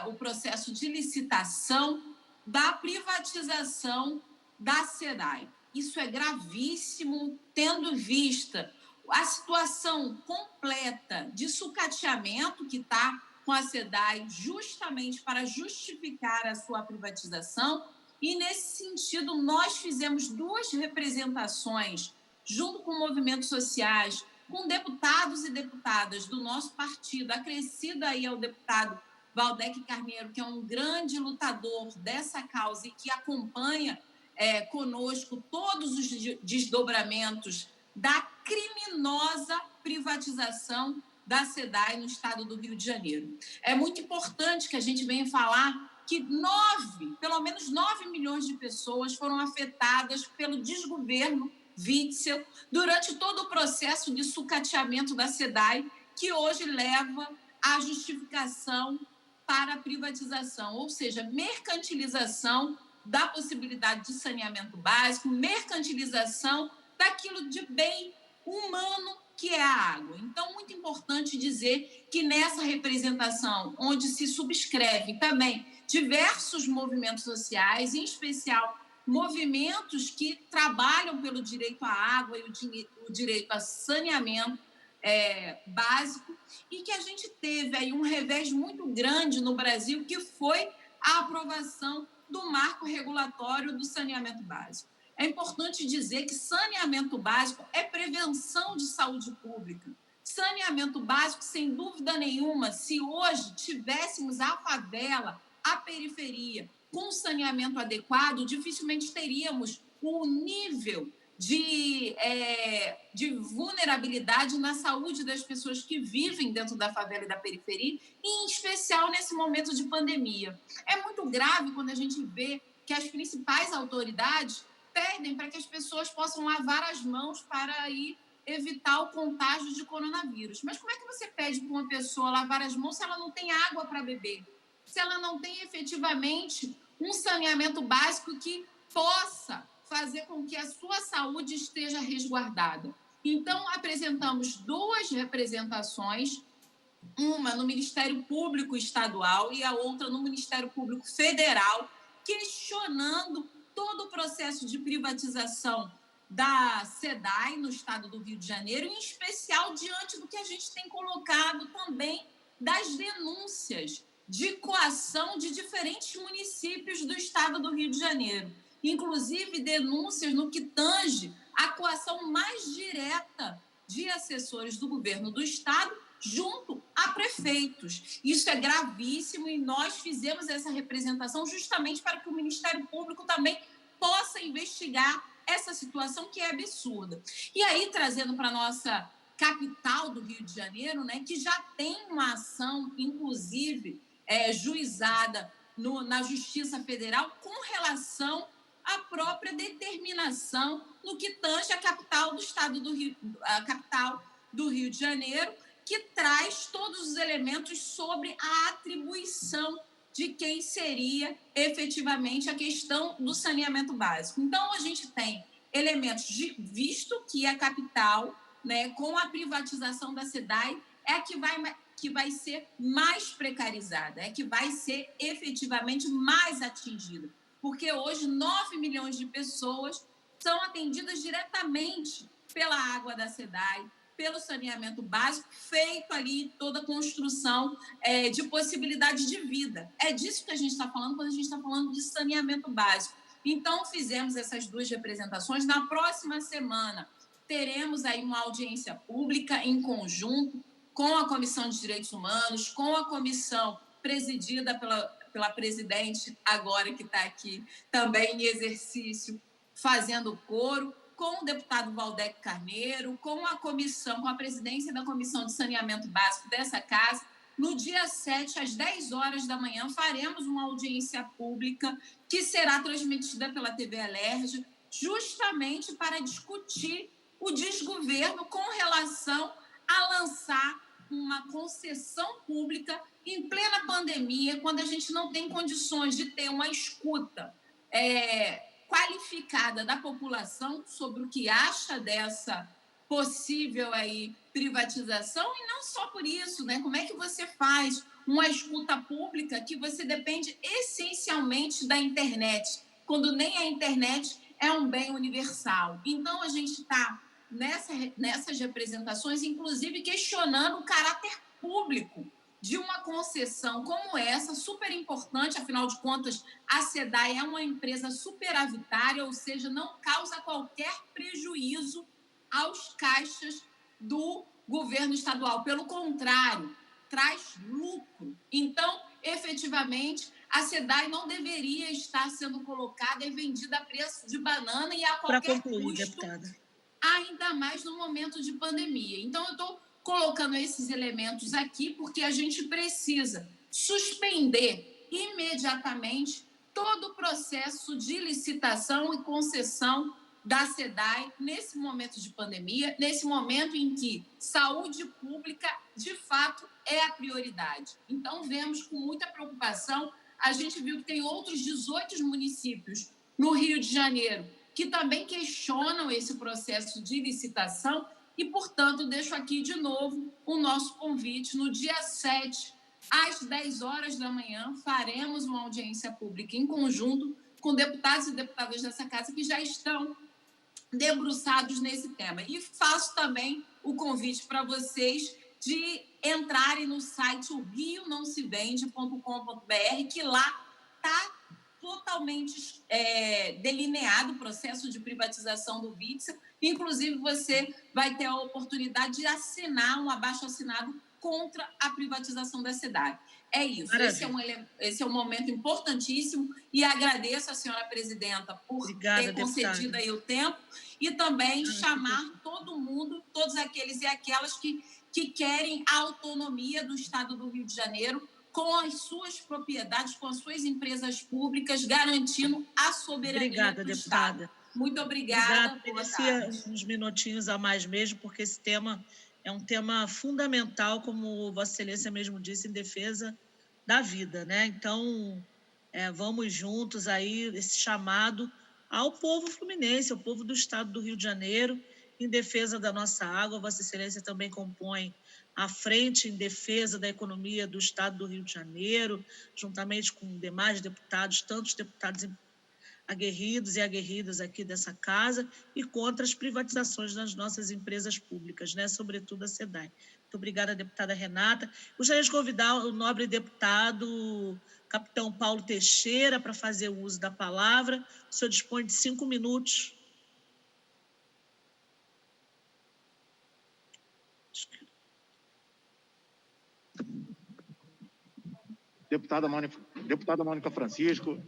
o processo de licitação da privatização da SEDAI. Isso é gravíssimo, tendo vista a situação completa de sucateamento que está com a SEDAI, justamente para justificar a sua privatização. E, nesse sentido, nós fizemos 2 representações, junto com movimentos sociais, com deputados e deputadas do nosso partido, acrescida aí ao deputado Valdec Carneiro, que é um grande lutador dessa causa e que acompanha conosco todos os desdobramentos da criminosa privatização da SEDAI no estado do Rio de Janeiro. É muito importante que a gente venha falar que pelo menos 9 milhões de pessoas foram afetadas pelo desgoverno Witzel durante todo o processo de sucateamento da SEDAI, que hoje leva à justificação para a privatização, ou seja, mercantilização da possibilidade de saneamento básico, mercantilização daquilo de bem humano que é a água. Então, muito importante dizer que nessa representação, onde se subscreve também diversos movimentos sociais, em especial movimentos que trabalham pelo direito à água e o direito a saneamento básico, e que a gente teve aí um revés muito grande no Brasil, que foi a aprovação do marco regulatório do saneamento básico. É importante dizer que saneamento básico é prevenção de saúde pública. Saneamento básico, sem dúvida nenhuma, se hoje tivéssemos a favela, a periferia, com saneamento adequado, dificilmente teríamos o nível de vulnerabilidade na saúde das pessoas que vivem dentro da favela e da periferia, e em especial nesse momento de pandemia. É muito grave quando a gente vê que as principais autoridades pedem para que as pessoas possam lavar as mãos para aí evitar o contágio de coronavírus. Mas como é que você pede para uma pessoa lavar as mãos se ela não tem água para beber? Se ela não tem efetivamente um saneamento básico que possa fazer com que a sua saúde esteja resguardada? Então, apresentamos 2 representações, uma no Ministério Público Estadual e a outra no Ministério Público Federal, questionando todo o processo de privatização da SEDAI no estado do Rio de Janeiro, em especial diante do que a gente tem colocado também das denúncias de coação de diferentes municípios do estado do Rio de Janeiro. Inclusive denúncias no que tange a coação mais direta de assessores do governo do estado junto a prefeitos. Isso é gravíssimo e nós fizemos essa representação justamente para que o Ministério Público também possa investigar essa situação que é absurda. E aí, trazendo para a nossa capital do Rio de Janeiro, né, que já tem uma ação, inclusive, juizada na Justiça Federal com relação à própria determinação no que tange a capital do estado do Rio, a capital do Rio de Janeiro, que traz todos os elementos sobre a atribuição de quem seria efetivamente a questão do saneamento básico. Então, a gente tem elementos de visto que a capital, né, com a privatização da SEDAI, é a que vai ser mais precarizada, é que vai ser efetivamente mais atingida. Porque hoje 9 milhões de pessoas são atendidas diretamente pela água da SEDAI, pelo saneamento básico, feito ali toda a construção de possibilidade de vida. É disso que a gente está falando quando a gente está falando de saneamento básico. Então, fizemos essas 2 representações. Na próxima semana, teremos aí uma audiência pública em conjunto com a Comissão de Direitos Humanos, com a comissão presidida pela presidente, agora que está aqui também em exercício, fazendo coro, com o deputado Valdec Carneiro, com a presidência da Comissão de Saneamento Básico dessa casa. No dia 7, às 10 horas da manhã, faremos uma audiência pública que será transmitida pela TV Alerj, justamente para discutir o desgoverno com relação a lançar uma concessão pública em plena pandemia, quando a gente não tem condições de ter uma escuta qualificada da população sobre o que acha dessa possível aí privatização, e não só por isso, né? Como é que você faz uma escuta pública que você depende essencialmente da internet, quando nem a internet é um bem universal? Então, a gente está nessas representações, inclusive questionando o caráter público de uma concessão como essa, super importante, afinal de contas, a SEDAI é uma empresa superavitária, ou seja, não causa qualquer prejuízo aos caixas do governo estadual. Pelo contrário, traz lucro. Então, efetivamente, a SEDAI não deveria estar sendo colocada e vendida a preço de banana e a qualquer custo, deputada, ainda mais no momento de pandemia. Então, eu estou colocando esses elementos aqui porque a gente precisa suspender imediatamente todo o processo de licitação e concessão da SEDAI nesse momento de pandemia, nesse momento em que saúde pública, de fato, é a prioridade. Então, vemos com muita preocupação, a gente viu que tem outros 18 municípios no Rio de Janeiro que também questionam esse processo de licitação, E, portanto, deixo aqui de novo o nosso convite. No dia 7, às 10 horas da manhã, faremos uma audiência pública em conjunto com deputados e deputadas dessa casa que já estão debruçados nesse tema. E faço também o convite para vocês de entrarem no site rionãosevende.com.br, que lá está totalmente delineado o processo de privatização do Witzel. Inclusive, você vai ter a oportunidade de assinar um abaixo-assinado contra a privatização da cidade. É isso. Esse é um momento importantíssimo e agradeço a senhora presidenta por ter concedido aí o tempo e também chamar todo mundo, todos aqueles e aquelas que querem a autonomia do Estado do Rio de Janeiro com as suas propriedades, com as suas empresas públicas, garantindo a soberania do Estado. Muito obrigada. Merecia uns minutinhos a mais mesmo, porque esse tema é um tema fundamental, como Vossa Excelência mesmo disse, em defesa da vida, né? Então, vamos juntos aí, esse chamado ao povo fluminense, ao povo do Estado do Rio de Janeiro, em defesa da nossa água. Vossa Excelência também compõe a frente em defesa da economia do Estado do Rio de Janeiro, juntamente com demais deputados, tantos deputados aguerridos e aguerridas aqui dessa casa, e contra as privatizações das nossas empresas públicas, né? Sobretudo a SEDAI. Muito obrigada, deputada Renata. Gostaria de convidar o nobre deputado capitão Paulo Teixeira para fazer o uso da palavra. O senhor dispõe de 5 minutos. Deputada Mônica Francisco,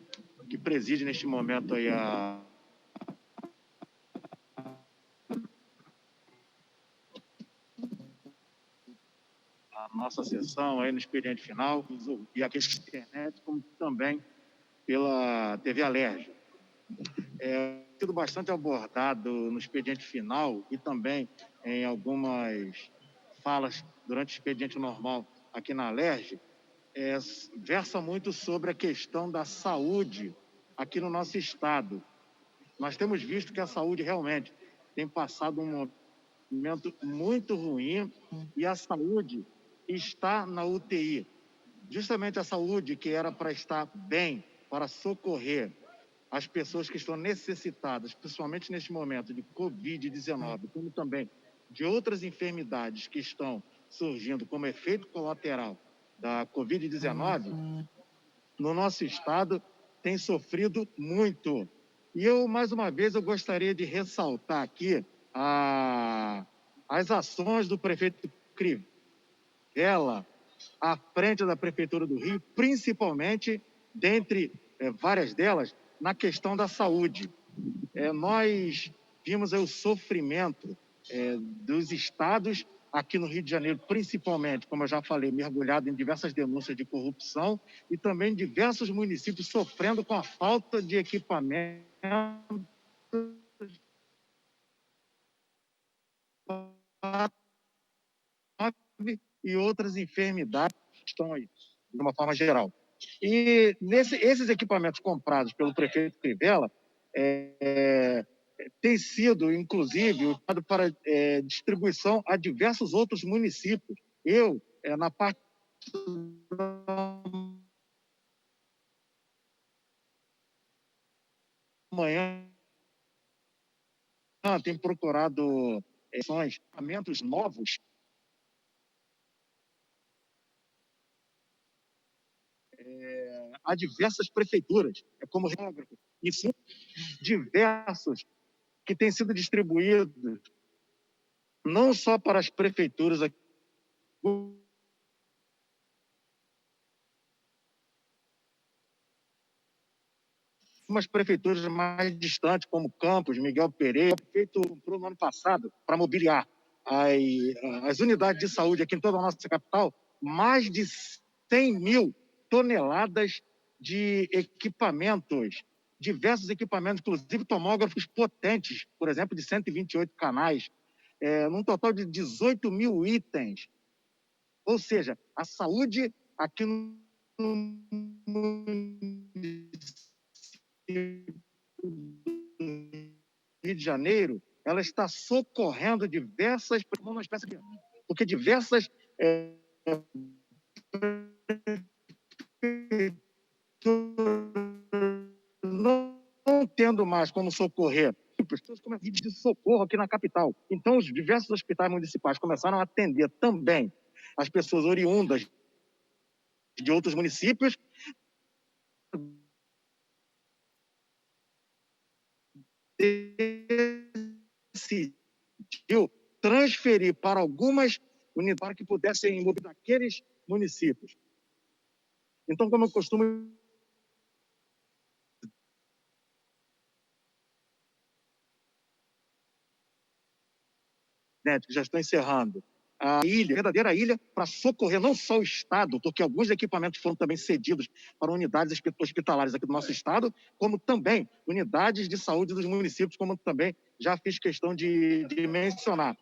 que preside neste momento aí a nossa sessão aí no expediente final, e aqui pela internet, como também pela TV Alerj. Sido bastante abordado no expediente final e também em algumas falas durante o expediente normal aqui na Alerj, versa muito sobre a questão da saúde aqui no nosso estado. Nós temos visto que a saúde realmente tem passado um momento muito ruim e a saúde está na UTI. Justamente a saúde que era para estar bem, para socorrer as pessoas que estão necessitadas, principalmente neste momento de Covid-19, como também de outras enfermidades que estão surgindo como efeito colateral da Covid-19, no nosso estado tem sofrido muito. E mais uma vez, eu gostaria de ressaltar aqui as ações do prefeito Crivella à frente da Prefeitura do Rio, principalmente, dentre várias delas, na questão da saúde. Nós vimos aí o sofrimento dos estados aqui no Rio de Janeiro, principalmente, como eu já falei, mergulhado em diversas denúncias de corrupção e também diversos municípios sofrendo com a falta de equipamento e outras enfermidades que estão aí, de uma forma geral. E esses equipamentos comprados pelo prefeito Crivella tem sido, inclusive, usado para distribuição a diversos outros municípios. Eu, na parte da manhã, tenho procurado equipamentos novos a diversas prefeituras, como e sim, diversos que têm sido distribuídos não só para as prefeituras aqui, umas prefeituras mais distantes, como Campos, Miguel Pereira, feito no ano passado para mobiliar as unidades de saúde aqui em toda a nossa capital, mais de 100 mil toneladas de equipamentos, diversos equipamentos, inclusive tomógrafos potentes, por exemplo, de 128 canais, num total de 18 mil itens. Ou seja, a saúde aqui no Rio de Janeiro, ela está socorrendo diversas, porque diversas não tendo mais como socorrer, pessoas começam a pedir de socorro aqui na capital. Então, os diversos hospitais municipais começaram a atender também as pessoas oriundas de outros municípios. Decidiu transferir para algumas unidades para que pudessem mobilizar aqueles municípios. Então, como eu costumo que já estou encerrando, a ilha, a verdadeira ilha, para socorrer não só o Estado, porque alguns equipamentos foram também cedidos para unidades hospitalares aqui do nosso Estado, como também unidades de saúde dos municípios, como também já fiz questão de mencionar.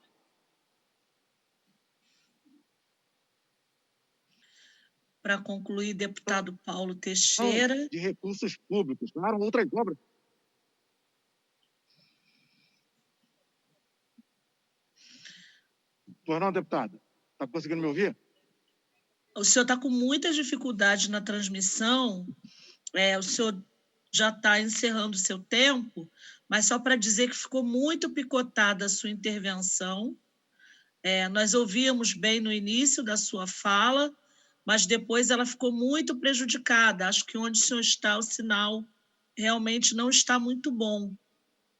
Para concluir, deputado Paulo Teixeira. De recursos públicos, claro, outras obras. Pois não, deputada? Está conseguindo me ouvir? O senhor está com muitas dificuldades na transmissão. O senhor já está encerrando o seu tempo, mas só para dizer que ficou muito picotada a sua intervenção. Nós ouvíamos bem no início da sua fala, mas depois ela ficou muito prejudicada. Acho que onde o senhor está, o sinal realmente não está muito bom.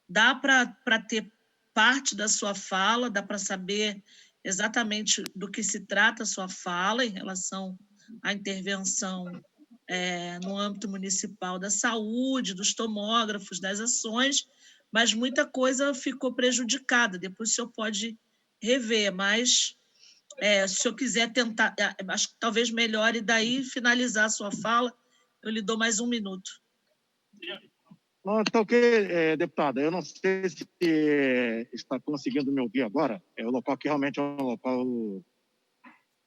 Dá para ter parte da sua fala, dá para saber exatamente do que se trata a sua fala em relação à intervenção no âmbito municipal da saúde, dos tomógrafos, das ações, mas muita coisa ficou prejudicada. Depois o senhor pode rever, mas se o senhor quiser tentar, acho que talvez melhore daí finalizar a sua fala, eu lhe dou mais 1 minuto. Não, tá ok, deputada. Eu não sei se está conseguindo me ouvir agora. O local aqui realmente é um local,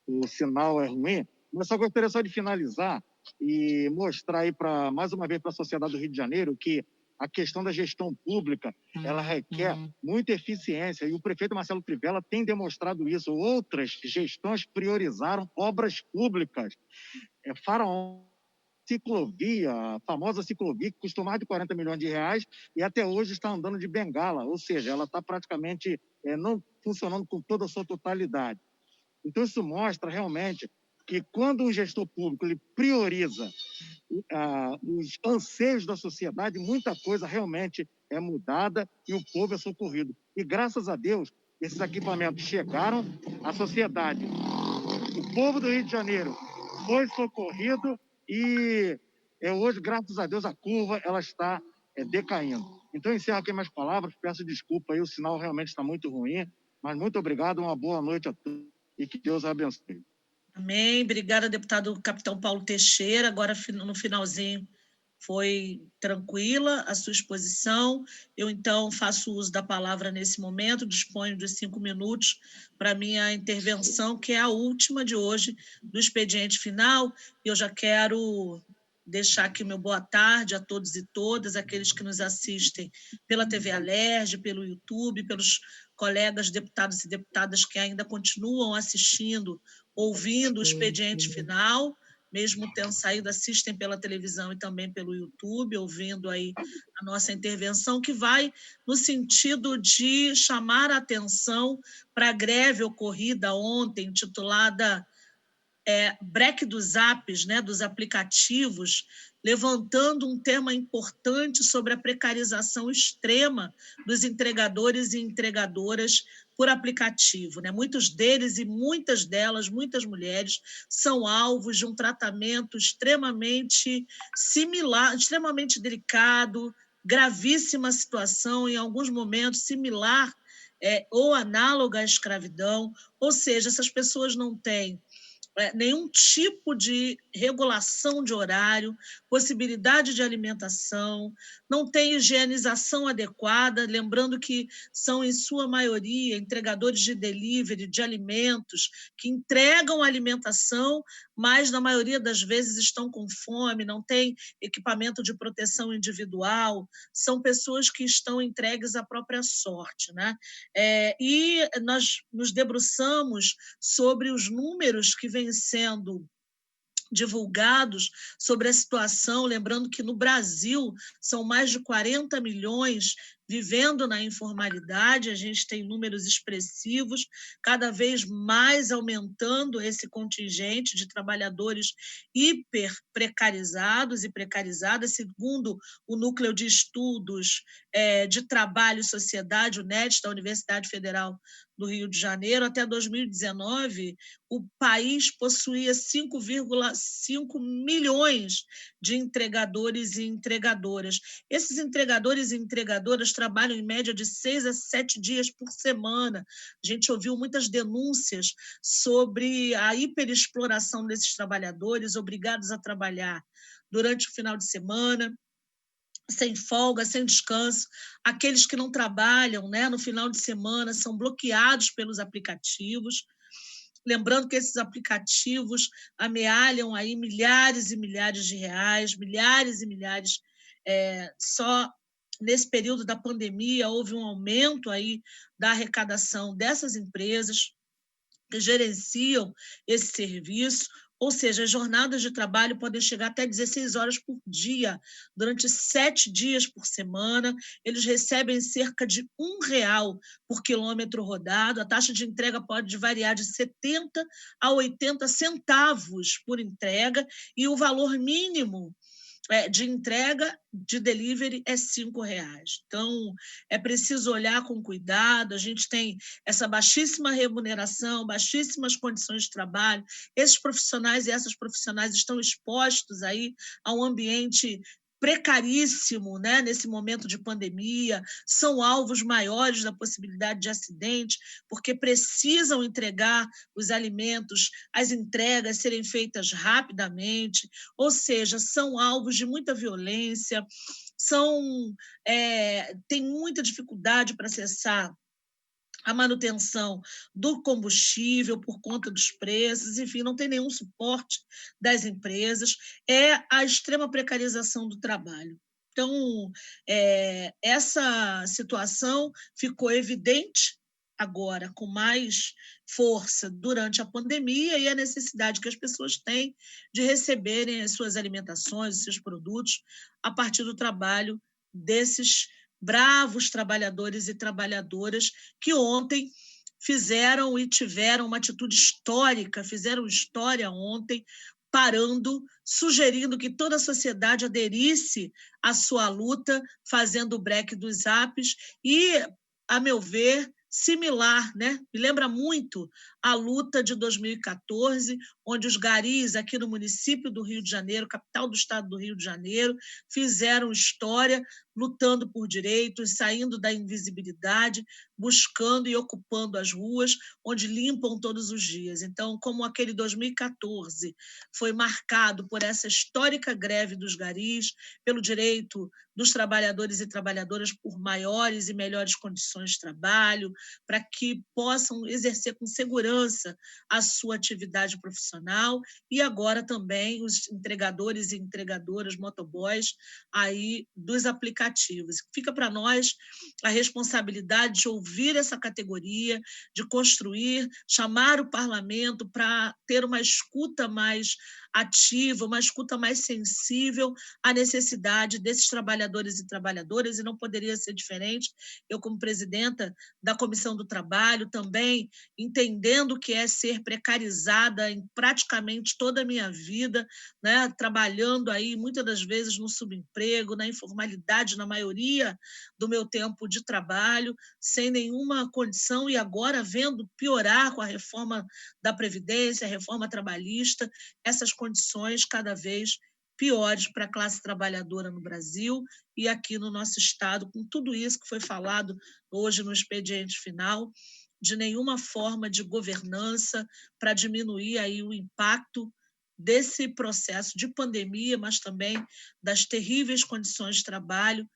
o sinal é ruim, mas só gostaria só de finalizar e mostrar aí mais uma vez para a sociedade do Rio de Janeiro que a questão da gestão pública, ela requer muita eficiência e o prefeito Marcelo Crivella tem demonstrado isso. Outras gestões priorizaram obras públicas. Faraó, ciclovia, a famosa ciclovia, que custou mais de 40 milhões de reais e até hoje está andando de bengala, ou seja, ela está praticamente não funcionando com toda a sua totalidade. Então, isso mostra realmente que quando um gestor público ele prioriza os anseios da sociedade, muita coisa realmente é mudada e o povo é socorrido. E, graças a Deus, esses equipamentos chegaram à sociedade. O povo do Rio de Janeiro foi socorrido e hoje, graças a Deus, a curva ela está decaindo. Então, encerro aqui minhas palavras, peço desculpa, aí, o sinal realmente está muito ruim, mas muito obrigado, uma boa noite a todos e que Deus abençoe. Amém. Obrigada, deputado capitão Paulo Teixeira. Agora, no finalzinho, foi tranquila a sua exposição. Eu, então, faço uso da palavra nesse momento, disponho de 5 minutos para a minha intervenção, que é a última de hoje, do expediente final. Eu já quero deixar aqui o meu boa tarde a todos e todas, aqueles que nos assistem pela TV Alerj, pelo YouTube, pelos colegas deputados e deputadas que ainda continuam assistindo, ouvindo o expediente final, mesmo tendo saído, assistem pela televisão e também pelo YouTube, ouvindo aí a nossa intervenção, que vai no sentido de chamar a atenção para a greve ocorrida ontem, intitulada Break dos apps, dos aplicativos, levantando um tema importante sobre a precarização extrema dos entregadores e entregadoras por aplicativo. Muitos deles e muitas delas, muitas mulheres, são alvos de um tratamento extremamente similar, extremamente delicado, gravíssima situação, em alguns momentos similar ou análoga à escravidão, ou seja, essas pessoas não têm nenhum tipo de regulação de horário, possibilidade de alimentação, não tem higienização adequada, lembrando que são, em sua maioria, entregadores de delivery de alimentos, que entregam alimentação, mas, na maioria das vezes, estão com fome, não tem equipamento de proteção individual, são pessoas que estão entregues à própria sorte, né? E nós nos debruçamos sobre os números que vêm sendo divulgados sobre a situação, lembrando que no Brasil são mais de 40 milhões vivendo na informalidade, a gente tem números expressivos, cada vez mais aumentando esse contingente de trabalhadores hiper precarizados e precarizadas, segundo o Núcleo de Estudos de Trabalho e Sociedade, o NET, da Universidade Federal do Rio de Janeiro. Até 2019, o país possuía 5,5 milhões de entregadores e entregadoras. Esses entregadores e entregadoras trabalham em média de 6 a 7 dias por semana. A gente ouviu muitas denúncias sobre a hiperexploração desses trabalhadores, obrigados a trabalhar durante o final de semana, sem folga, sem descanso. Aqueles que não trabalham, né, no final de semana são bloqueados pelos aplicativos. Lembrando que esses aplicativos amealham aí milhares e milhares de reais, milhares e milhares. Só nesse período da pandemia houve um aumento aí da arrecadação dessas empresas que gerenciam esse serviço. Ou seja, as jornadas de trabalho podem chegar até 16 horas por dia, durante 7 dias por semana. Eles recebem cerca de R$1 por quilômetro rodado. A taxa de entrega pode variar de 70 a 80 centavos por entrega, e o valor mínimo de entrega de delivery é R$5. Então, é preciso olhar com cuidado. A gente tem essa baixíssima remuneração, baixíssimas condições de trabalho. Esses profissionais e essas profissionais estão expostos aí a um ambiente precaríssimo, né, nesse momento de pandemia, são alvos maiores da possibilidade de acidente, porque precisam entregar os alimentos, as entregas serem feitas rapidamente, ou seja, são alvos de muita violência, têm muita dificuldade para acessar a manutenção do combustível por conta dos preços, enfim, não tem nenhum suporte das empresas, é a extrema precarização do trabalho. Então, essa situação ficou evidente agora com mais força durante a pandemia, e a necessidade que as pessoas têm de receberem as suas alimentações, os seus produtos, a partir do trabalho desses bravos trabalhadores e trabalhadoras que ontem fizeram e tiveram uma atitude histórica, fizeram história ontem, parando, sugerindo que toda a sociedade aderisse à sua luta, fazendo o break dos apps e, a meu ver, similar, né? Me lembra muito a luta de 2014, onde os garis aqui no município do Rio de Janeiro, capital do estado do Rio de Janeiro, fizeram história lutando por direitos, saindo da invisibilidade, buscando e ocupando as ruas, onde limpam todos os dias. Então, como aquele 2014 foi marcado por essa histórica greve dos garis, pelo direito dos trabalhadores e trabalhadoras por maiores e melhores condições de trabalho, para que possam exercer com segurança a sua atividade profissional, e agora também os entregadores e entregadoras, motoboys, aí dos aplicativos. Fica para nós a responsabilidade de ouvir essa categoria, de construir, chamar o parlamento para ter uma escuta mais ativa, uma escuta mais sensível à necessidade desses trabalhadores e trabalhadoras, e não poderia ser diferente. Eu, como presidenta da Comissão do Trabalho, também entendendo o que é ser precarizada em praticamente toda a minha vida, né, trabalhando aí muitas das vezes no subemprego, na informalidade, na maioria do meu tempo de trabalho, sem nenhuma condição, e agora vendo piorar com a reforma da Previdência, a reforma trabalhista, essas condições cada vez piores para a classe trabalhadora no Brasil e aqui no nosso estado, com tudo isso que foi falado hoje no expediente final. de nenhuma forma de governança para diminuir aí o impacto desse processo de pandemia, mas também das terríveis condições de trabalho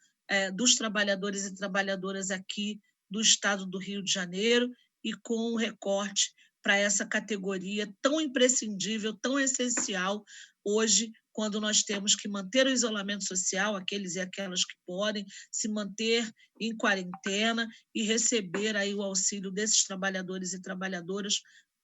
dos trabalhadores e trabalhadoras aqui do estado do Rio de Janeiro, e com um recorte para essa categoria tão imprescindível, tão essencial hoje, quando nós temos que manter o isolamento social, aqueles e aquelas que podem, se manter em quarentena e receber aí o auxílio desses trabalhadores e trabalhadoras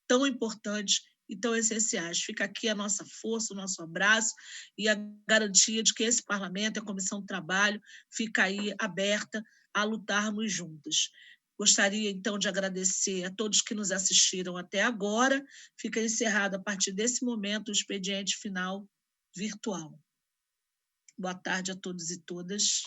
tão importantes e tão essenciais. Fica aqui a nossa força, o nosso abraço e a garantia de que esse parlamento, a Comissão do Trabalho, fica aí aberta a lutarmos juntas. Gostaria, então, de agradecer a todos que nos assistiram até agora. Fica encerrado, a partir desse momento, o expediente final virtual. Boa tarde a todos e todas.